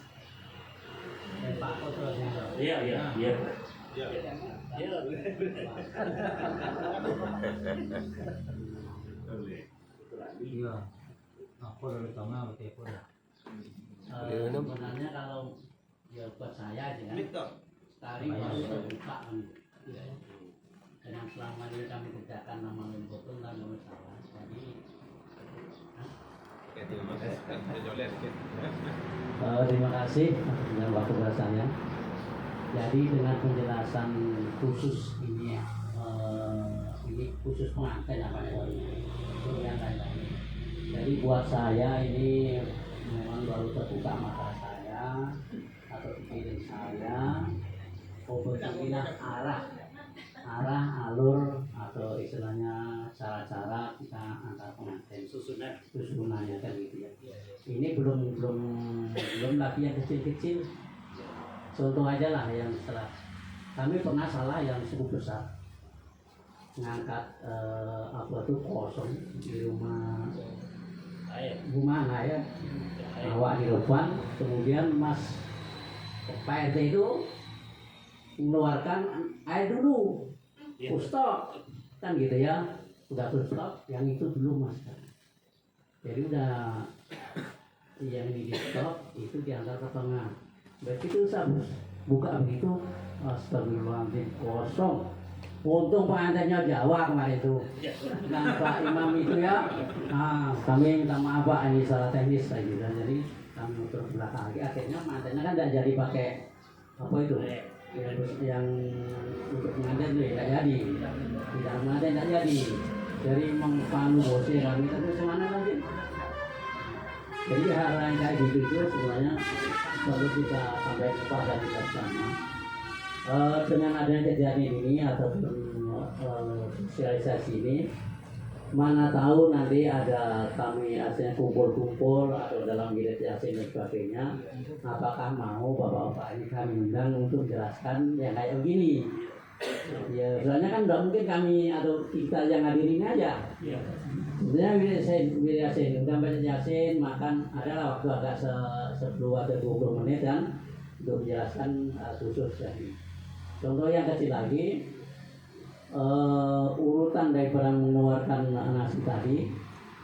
iya aku dari tengah betul pun. Sebenarnya kalau ya buat saya aja kan tari baru terbuka kan. Dan selama ini kami kerjakan nama lembaga pun tak ada masalah. Terima kasih dengan waktu berasanya. Jadi dengan penjelasan khusus ini ini khusus pengantin apa yang lain. Jadi buat saya ini memang baru terbuka mata saya atau pikiran saya. Berbeda arah alur atau istilahnya cara-cara kita antar pengantin susunannya kan gitu ya. Ini belum lagi yang kecil-kecil. Contoh aja lah yang setelah kami pernah salah yang cukup besar ngangkat apa tuh kosong di rumah ya awak di depan, kemudian Mas Pak RT itu mengeluarkan air dulu stop kan gitu ya, udah stop yang itu dulu Mas. Jadi udah yang ini di stop itu diantar ke tengah, begitu saya buka begitu astagfirullahaladzim kosong. Untung pengantinnya Jawa kemarin itu dan Pak Imam itu ya, kami minta maaf Pak, ini salah teknis kayak gitu. Jadi kami muter belakang lagi, akhirnya pengantinnya kan tidak jadi pakai apa itu yang untuk pengantin itu tidak jadi, tidak pengantin tidak jadi. Dari mengpanu bosnya kami terus kemana lagi? Jadi hal-hal kayak gitu itu sebenarnya perlu kita sampaikan kepada kita sama. Dengan adanya kejadian ini ataupun sosialisasi ini, mana tahu nanti ada kami asalnya kumpul-kumpul atau dalam bilet yasin dan sebagainya, apakah mau bapak-bapak ini kami undang untuk menjelaskan yang kayak begini. Ya soalnya kan nggak mungkin kami atau kita yang hadirin aja. Sebenarnya bilet yasin undang bilet yasin makan adalah waktu agak 10 atau 20 menit kan untuk menjelaskan khusus tadi. Contoh yang kecil lagi, urutan daripada mengeluarkan nasi tadi,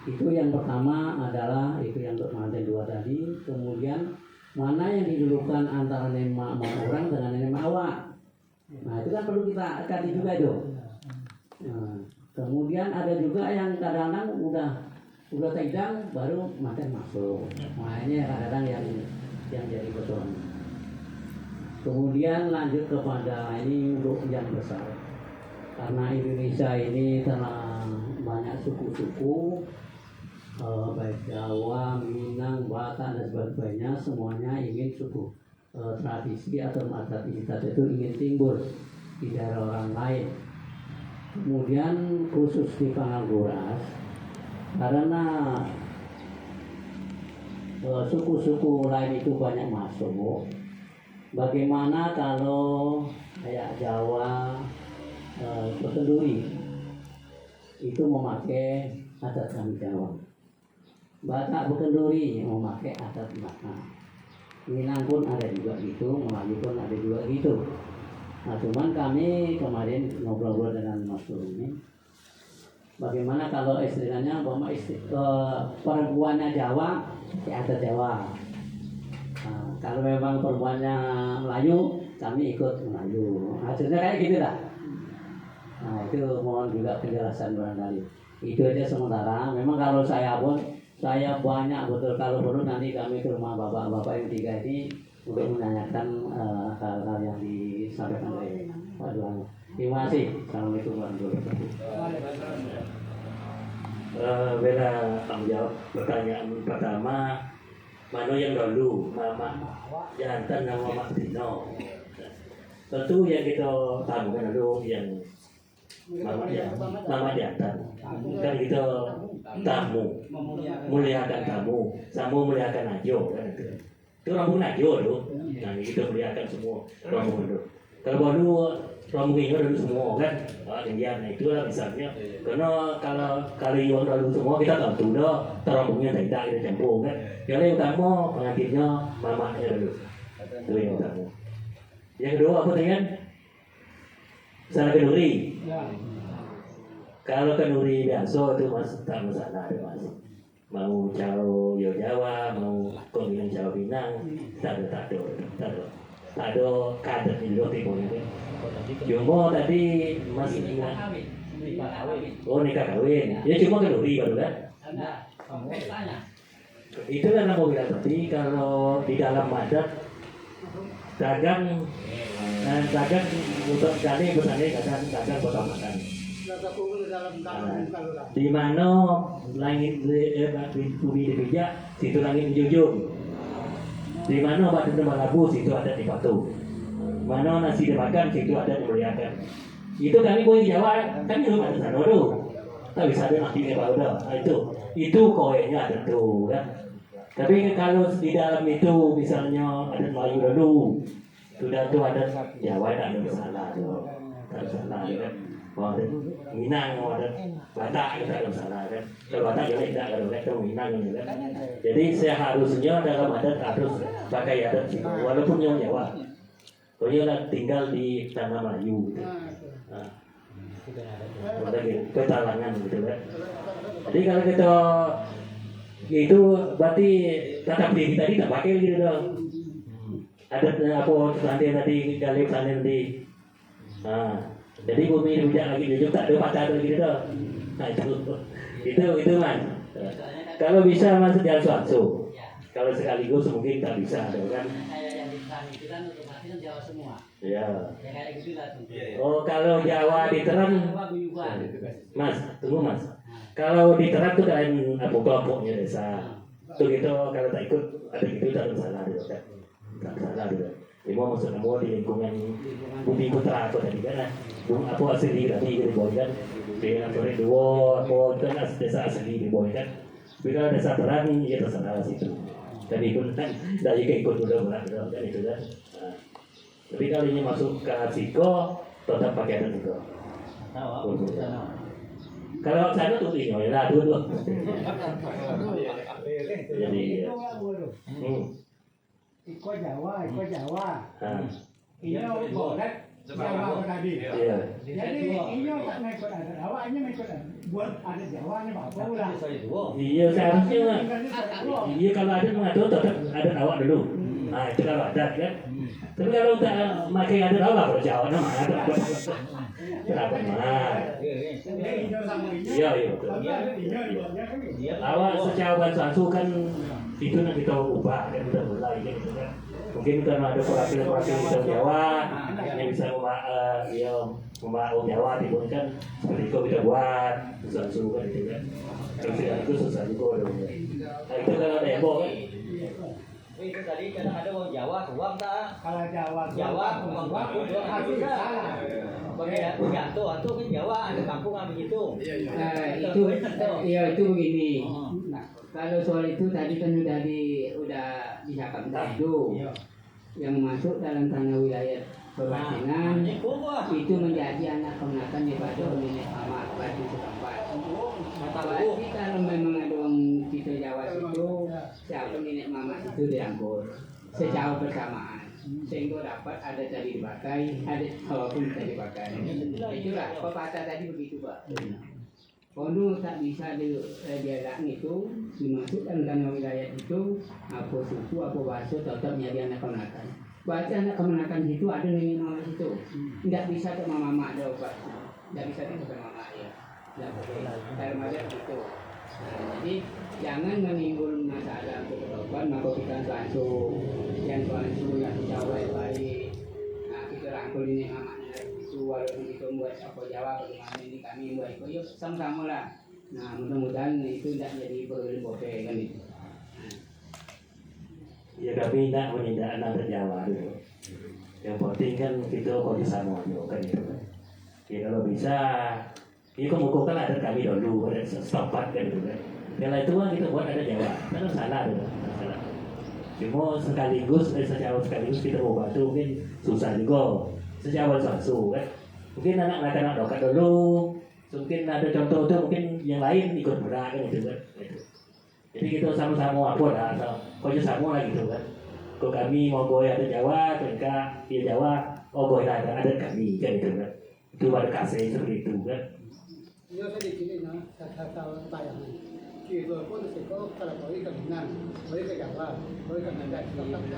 itu yang pertama adalah itu yang untuk manten 2 tadi, kemudian mana yang didulukan antara nema orang dengan nema awak. Nah itu kan perlu kita kaji juga itu. Nah, kemudian ada juga yang kadang-kadang udah tegang baru manten masuk. Nah ini kadang-kadang yang jadi betul. Kemudian lanjut kepada ini untuk yang besar. Karena Indonesia ini telah banyak suku-suku, baik Jawa, Minang, Batak dan sebagainya, semuanya ingin suku tradisi atau aktivitas itu ingin timbul di daerah orang lain. Kemudian khusus di Panganguras, karena suku-suku lain itu banyak masuk. Bagaimana kalau kayak Jawa, Kenduri itu memakai adat kami Jawa, Batak Kenduri memakai adat Batak, Minang pun ada juga gitu, Melayu pun ada juga gitu. Nah cuman kami kemarin ngobrol dengan Mas Guru ini, bagaimana kalau istilahnya perempuannya Jawa, ya adat Jawa. Nah, kalau memang perempuannya Melayu, kami ikut Melayu. Hasilnya kayak gitu lah. Nah itu mohon juga penjelasan barangkali. Itu aja sementara. Memang kalau saya pun, saya banyak betul kalau perlu nanti kami ke rumah bapak-bapak yang 3 ini untuk menanyakan hal-hal yang disampaikan oleh Pak Duan. Terima kasih. Assalamualaikum warahmatullahi wabarakatuh. Bella tanggung jawab pertanyaan pertama. Mana yang dulu, Mama Jantan dan Mama Tino. Tentu yang kita tahu kan dulu yang Mama Jantan. Kan kita tamu, muliakan tamu, sama muliakan ajo kan itu. Itu rombongan ajo dulu. Nah kita muliakan semua rombongan dulu. Kalau dulu rombongan dulu semua kan, kemudian itulah misalnya. Karena kalau yang dulu semua kita tentu dah rombongan tidak kita campur kan. Yang utama pengantinnya mamanya dulu. Itu yang utama. Yang kedua apa dengan sana kenduri. Kalau kenduri biasa itu mas tak masalah ada mas. Mau Jawa, mau kombinasi Jawa Minang, tak ada kader di luar timur ini. Cuma tadi masih ingat. Oh nikah kawin. Ya cuma kenduri baru kan. Itu kan mau bilang tadi kalau di dalam adat dagang untuk cari bertani dagang potongan. Di mana langit bumi dipijak, situ langit menjunjung. Di mana batu labu, situ ada di batu. Mana nasi dimakan, situ ada dimuliakan. Itu kami boleh Jawa, kan belum ada sana dulu. Tak bisa ada nanti baru dah. Itu koenya ada tuh kan. Tapi kalau di dalam itu misalnya ada Melayu dulu, sudah tuh ada Jawa tak ada masalah tuh, tak ada masalah kan. Oh, ada Minang, ada Batak tak ada masalah kan. Kalau Batak juga tidak kalau itu Minang juga. Jadi seharusnya dalam adat harus pakai adat sih, walaupun yang Jawa. Kalau tinggal di tanah Melayu gitu. Nah, petalangan gitu kan. Jadi kalau kita itu berarti tata diri tadi tak pakai gitu dong. Ada apa tadi galip tadi. Nah, jadi bumi bijak lagi jujur tak ada pacar gitu dong. Nah itu mas. Kalau bisa mas jalan suatu. Kalau sekaligus mungkin tak bisa kan. Itu kan otomatis kan Jawa semua. Ya. Ya kayak gitu lah. Oh kalau Jawa diterang, mas tunggu mas. Kalau diterang tuh kalian kelompoknya desa. Tuh gitu kalau tak ikut ada gitu tak salah gitu kan. Tak salah gitu. Ibu maksud kamu di lingkungan Bumi Putra aku tadi kan, aku asli tadi di Boy kan, di sore dua, aku kan desa asli di Boy kan, bila desa terang ya terserah situ, dan ikut kan, dari ikut udah kan itu kan. Nah, tapi kalau ini masuk ke Siko, tetap pakai adat itu. Kalau sana tuh ini, lah dua. Jadi, Iko Jawa, Iko Jawa. ah, Ini boleh Jawa tadi. iya. Jadi ini tak mengikut adat Jawa, ini mengikut buat adat Jawa ini apa ulah. Iya seharusnya. Iya kalau adat mengatur tetap adat awak dulu. Nah itu kalau adat kan. Tapi kalau tak pakai adat awak kalau Jawa nama adat. Kenapa mah? Iya iya betul. Awak secara bahasa kan itu yang kita ubah dan kita mulai gitu kan. Mungkin karena ada perwakilan Jawa yang bisa membawa orang Jawa timbul kan seperti itu kita buat susah kan itu kan. Terus itu susah juga. Nah itu kalau ada yang bawa kan. Itu tadi kadang ada orang Jawa tuang tak? Kalau Jawa, Jawa kampung doang Aku itu salah. Bagi Yanto, Anto kan Jawa ada kampung yang begitu. Itu ya itu begini. Nah, kalau soal itu tadi kan udah dicakap itu. Yang masuk dalam tanah wilayah perbatinan itu menjadi anak kemenakan daripada nenek mama batu setempat. Berarti kalau memang ada orang kita Jawa itu, siapa nenek mama itu diangkut secara bersamaan sehingga dapat ada tadi dipakai, ada walaupun tidak dipakai. Itulah pepatah tadi begitu Pak. Kalau tak bisa diadakan itu dimasukkan tanah wilayah itu apa suku apa bahasa tetap menjadi anak kemenakan. Berarti anak kemenakan itu ada nenek mama itu, tidak bisa ke mama ada Pak, tidak bisa ke mama ya. Tidak boleh. Kalau macam itu. Jadi jangan menimbul masalah untuk korban, maka kita langsung yang Jawa yang baik. Nah kita rangkul ini mamanya itu walaupun kita buat apa Jawa bagaimana ini kami buat itu yuk sama-sama lah. Nah mudah-mudahan itu tidak jadi problem kan itu. Ya kami tidak menindak anak Jawa dulu. Yang penting kan kita kondisi sama kan itu. Ya kalau bisa, ini kan ada kami dulu ada setempat kan itu kan. Kalau itu kan kita buat ada Jawa, kan salah itu. Salah. Cuma sekaligus kita mau bantu mungkin susah juga. Sejauh suatu kan. Mungkin anak-anak dokat dulu. Mungkin ada contoh itu mungkin yang lain ikut berak kan gitu kan. Jadi kita sama-sama apa dah, kau sama lah gitu kan. Kalau kami mau goyah ada Jawa, mereka di Jawa, goyah ada kami kan gitu kan. Itu ada kasih seperti itu kan. Iya saya di sini saya bayangan. Kita pun sekolah kalau boleh ke Minang, boleh ke Jawa, boleh ke Medan, tetap ada di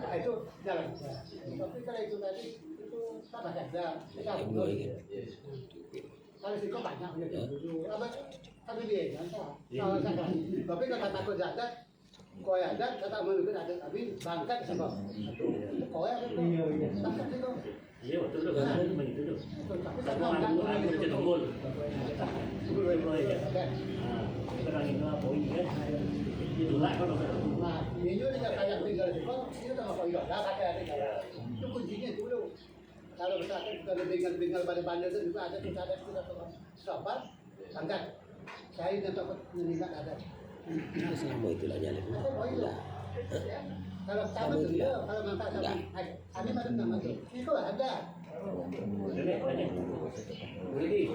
ada itu jalan. Tapi kalau itu tadi itu tak ada, kita kalau sih kok banyak punya dulu, tapi dia kan salah salah. Tapi kalau takut adat, kau adat, kata menurut adat, tapi bangkat sebab kau yang bangkat itu. Iya betul tuh kan begitu tuh. Tapi Sama aku itu tunggul. Sekarang ini apa ini kan? Itulah kalau nah ini juga kayak tinggal di kau, ini sama kau juga, dah pakai ada itu kuncinya itu dulu. Kalau misalkan kalau tinggal pada bandar itu juga ada kita sabar, angkat. Saya tidak takut meninggal ada. Selama itulah jalan. Kalau sama tu dia, kalau mangkat sama, kami macam nama tu, itu ada. boleh.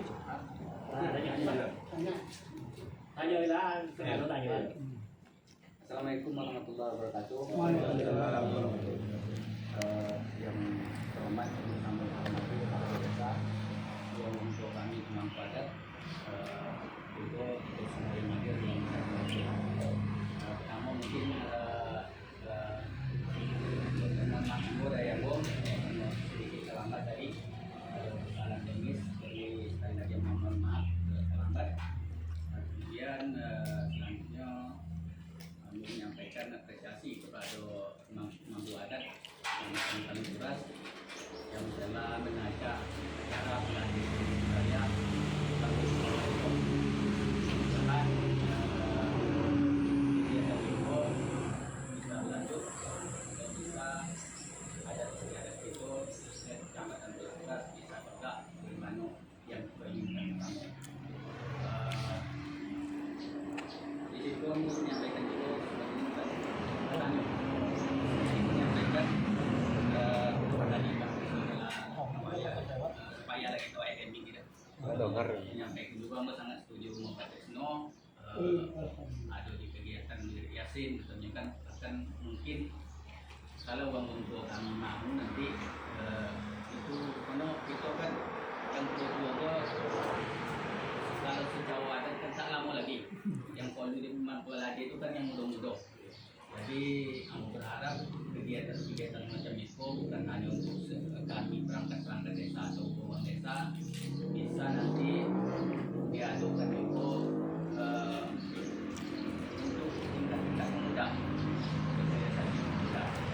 Tanya lah, kalau tanya. Assalamualaikum warahmatullahi wabarakatuh. Yang terhormat bersama hormati kepala desa yang untuk kami Imam Padat itu sebagai magir yang pertama mungkin mohon maaf saya Bom sedikit terlambat tadi kesalahan teknis, jadi sekali lagi mohon maaf terlambat. Kemudian selanjutnya kami menyampaikan apresiasi kepada mampu adat yang kami turas yang telah mengajak cara melatih budaya kegiatan menyampaikan juga Mbak sangat setuju sama Pak Desno. Ada di kegiatan Yasin katanya kan akan mungkin kalau untuk kami mau nanti itu karena itu kan yang kedua kalau sejauh ada kan tak lama lagi yang kalau di Mampalade itu kan yang muda-muda. Jadi aku berharap kegiatan-kegiatan macam itu bukan hanya untuk kami perangkat-perangkat desa atau keuangan desa, bisa nanti diadukan itu untuk tingkat-tingkat pemuda.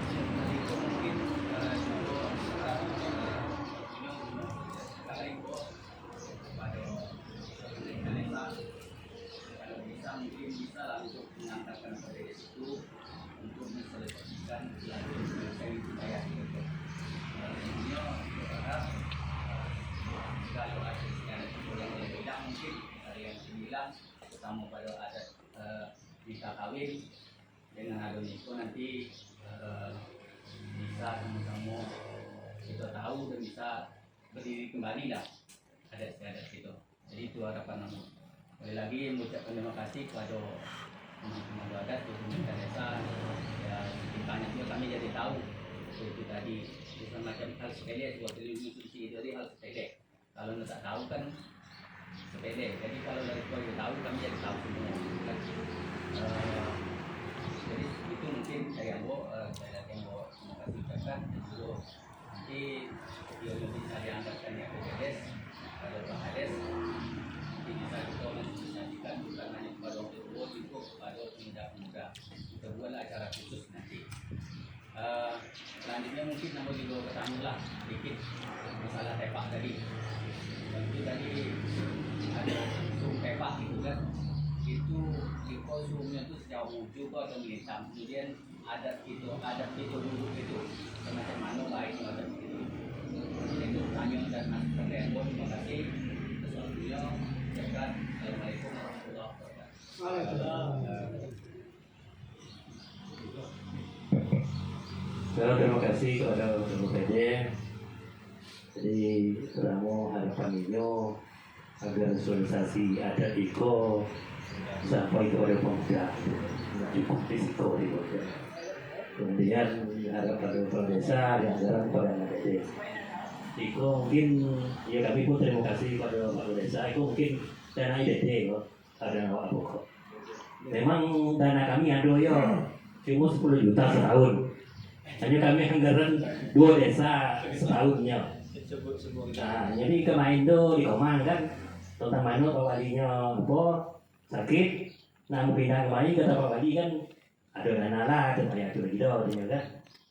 Jadi itu mungkin kalau bisa mungkin bisa lah untuk mengangkatkan pada itu untuk menselesaikan lanjut selesai wilayah itu. Sebenarnya berharap kalau ada yang berbeda mungkin ada yang bilang terutama pada adat nikah kawin dengan adon itu nanti bisa sama-sama kita tahu dan bisa berdiri kembali lah adat-adat itu. Jadi itu harapan kami. Sekali lagi mengucapkan terima kasih kepada teman-teman adat, pemerintah desa. Ya, banyak juga kami jadi tahu itu tadi semacam hal sepele buat institusi itu tadi hal sepele. Kalau tidak tahu kan sepele. Jadi kalau dari keluarga tahu kami jadi tahu semua. Jadi itu mungkin saya mau terima kasih ucapkan itu nanti dia bisa diangkatkan ya PPDS pada Pak Hades nanti bisa kita mensukseskan bukan hanya kepada orang tua itu kepada pemuda-pemuda kita buat acara khusus nanti. Selanjutnya mungkin nama juga ketanggulah sedikit masalah tepak tadi. Itu tadi ada sum tepak itu kan itu di konsumnya itu sejauh wujud atau melintang kemudian adat itu dulu itu semacam mana baik macam itu. Itu tanya dan masukan Rembo. Terima kasih atas waktunya. Assalamualaikum warahmatullahi wabarakatuh. Terima kasih kepada Ibu PD. Jadi kamu harapan ini agar sosialisasi adat Iko sampai kepada pemuda cukup risiko di pemuda. Kemudian harapan kepala desa yang anggaran kepada anak desa. Iko mungkin ya kami pun terima kasih kepada Pak Desa. Iko mungkin dana IDT kok ada awak pokok. Memang dana kami ada ya cuma 10 juta setahun. Hanya kami anggaran 2 desa setahunnya. Nah, jadi kemarin tuh di Komang kan tentang mana Pak Walinya apa sakit. Nah mau pindah kemarin kata Pak Wali kan ada dana lah, ada gitu kan.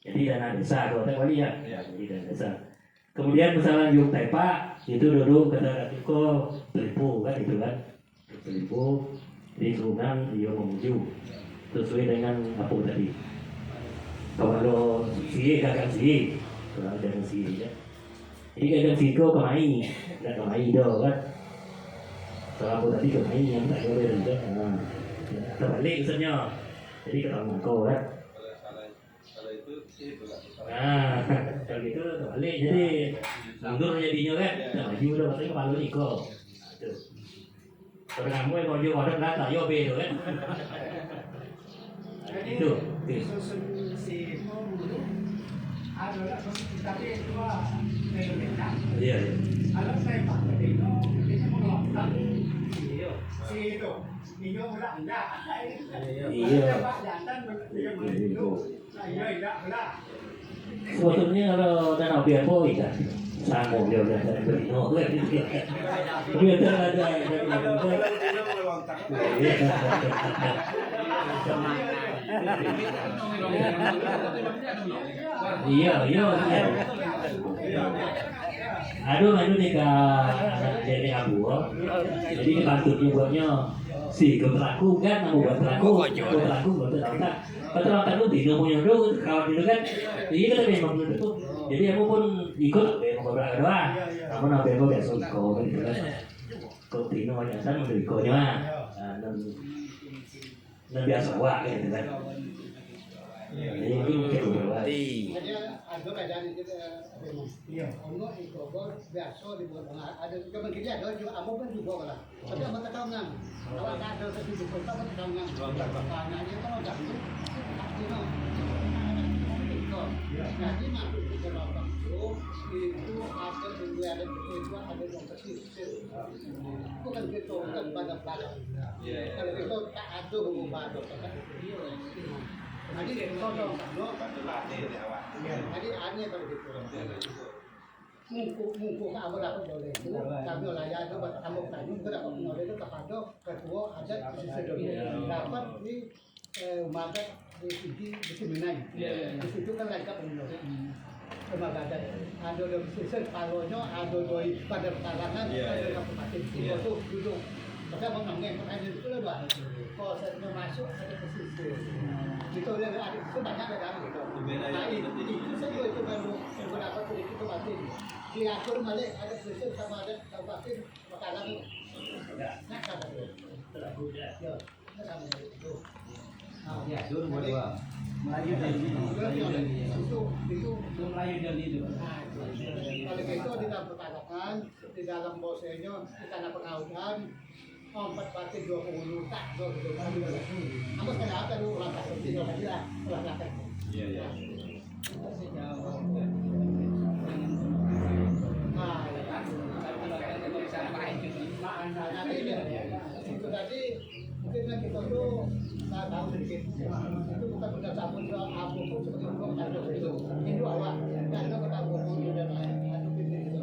Jadi dana desa kalau Pak Wali ya, jadi dana desa. Kemudian misalnya Yung Tepa itu dulu kata Tuko Pelipu kan itu kan Pelipu di Sunan dia memuju sesuai dengan apa tadi. Kalau si gagal si kalau ada si ya. Jadi gagal si ko kemai dan kemai do kan. Kalau apa tadi kemai yang tak boleh juga. Terbalik misalnya. Jadi kalau kau kan. Nah, kalau gitu terbalik jadi mundur jadinya kan, nah, maju udah katanya kepala Niko. Kalau kamu yang maju orang rata, yo be kan. Itu. Si dulu adalah tapi itu Iya. kalau saya pakai itu dia mengelakkan si itu Nino udah enggak Iya. Pak jantan dia itu saya enggak belah. Sebetulnya kalau danau biar ikan sanggup dia udah dari Berino kan gitu. Dia ada dari Iya. Aduh nih ke dari Abu. Jadi pantutnya buatnya si pelaku kan mau buat pelaku buat otak. Kalau otak itu tidak punya dulu kalau dulu kan iya kan memang itu. Jadi aku pun ikut memang beberapa doang. Kamu nampil kok biasa kau kan gitu kan. Kau tino yang sana menjadi konya. Dan biasa wah gitu kan. Jadi mungkin beberapa. ada keadaan itu memang. Iya. Ono itu gor biasa di bukan ada juga begini ada juga amo pun juga lah. Tapi amo tak tahu nang. Kalau ada satu juga tak tahu nang. Karena dia kan ada itu. Nah, ini masuk di dalam itu ada dulu ada itu ada yang tersisir. Bukan gitu bukan pada. Kalau itu tak ada hubungan pada kan. Jadi contoh, jadi aneh kalau gitu. Mungku kamu dapat boleh. Kami olahraga itu buat kamu tanya, kita dapat boleh itu kepada ketua adat sesedol. Dapat di umagat di Seminai. Di situ kan lengkap penuh. Umagat ada di sisi palonyo, ada di pada kalangan, ada kabupaten. Itu duduk. Maka mengenai pertanyaan itu lah. Kalau saya masuk ada pesisir. Itu dia ada itu banyak kan gitu. Nah itu saya itu baru beberapa sedikit itu mati. Diatur balik ada pesisir sama ada kabupaten makanan. Nah kata dia. Ya, sama itu. Ya, dulu dua. Melayu Itu Melayu dan itu. kalau gitu di dalam pertanakan, di dalam bosnya, di tanah pengautan, 4 partai 20 tak 20 kali. Kamu kenapa lu ulang tahun itu lagi lah, ulang tahun. Iya. Nanti itu tadi mungkin kita tuh nggak tahu sedikit. Itu bukan benar sabun abu pun seperti itu. Itu awal. Dan itu kita ngomong dan adu pintu itu.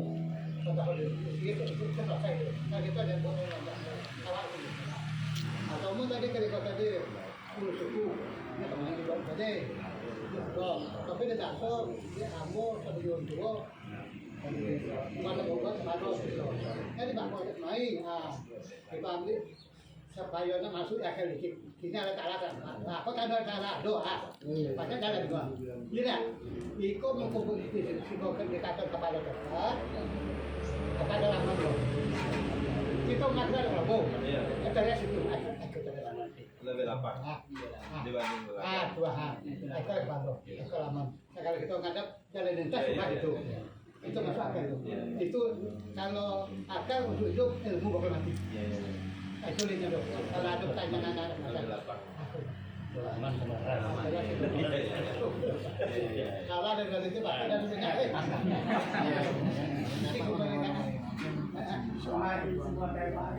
Contoh itu selesai. Nah kita ada boleh awal itu. Atau mau tadi kalau tadi puluh suku, ini teman di luar tadi. Tapi di dasar dia ambo sebelum dua. Mana obat mana itu. Jadi bakal naik. Kita ambil supaya masuk akal dikit. Ini ada cara. Nah, kok ada cara doa. Baca cara doa. Tidak. Iko mengkumpulkan indikator kepada kita. Kepada lama doa. Kita mengajar Prabowo. Kita lihat situ. Lebih lapar dibanding Dua Itu Prabowo. Itu lama. Kalau kita ngadap jalan lintas cuma itu. Itu masuk akal. Itu kalau akal untuk hidup ilmu bakal mati. Itu lihat dong. Kalau ada pertanyaan anak-anak. Kalau ada dari itu pak, ada di sini.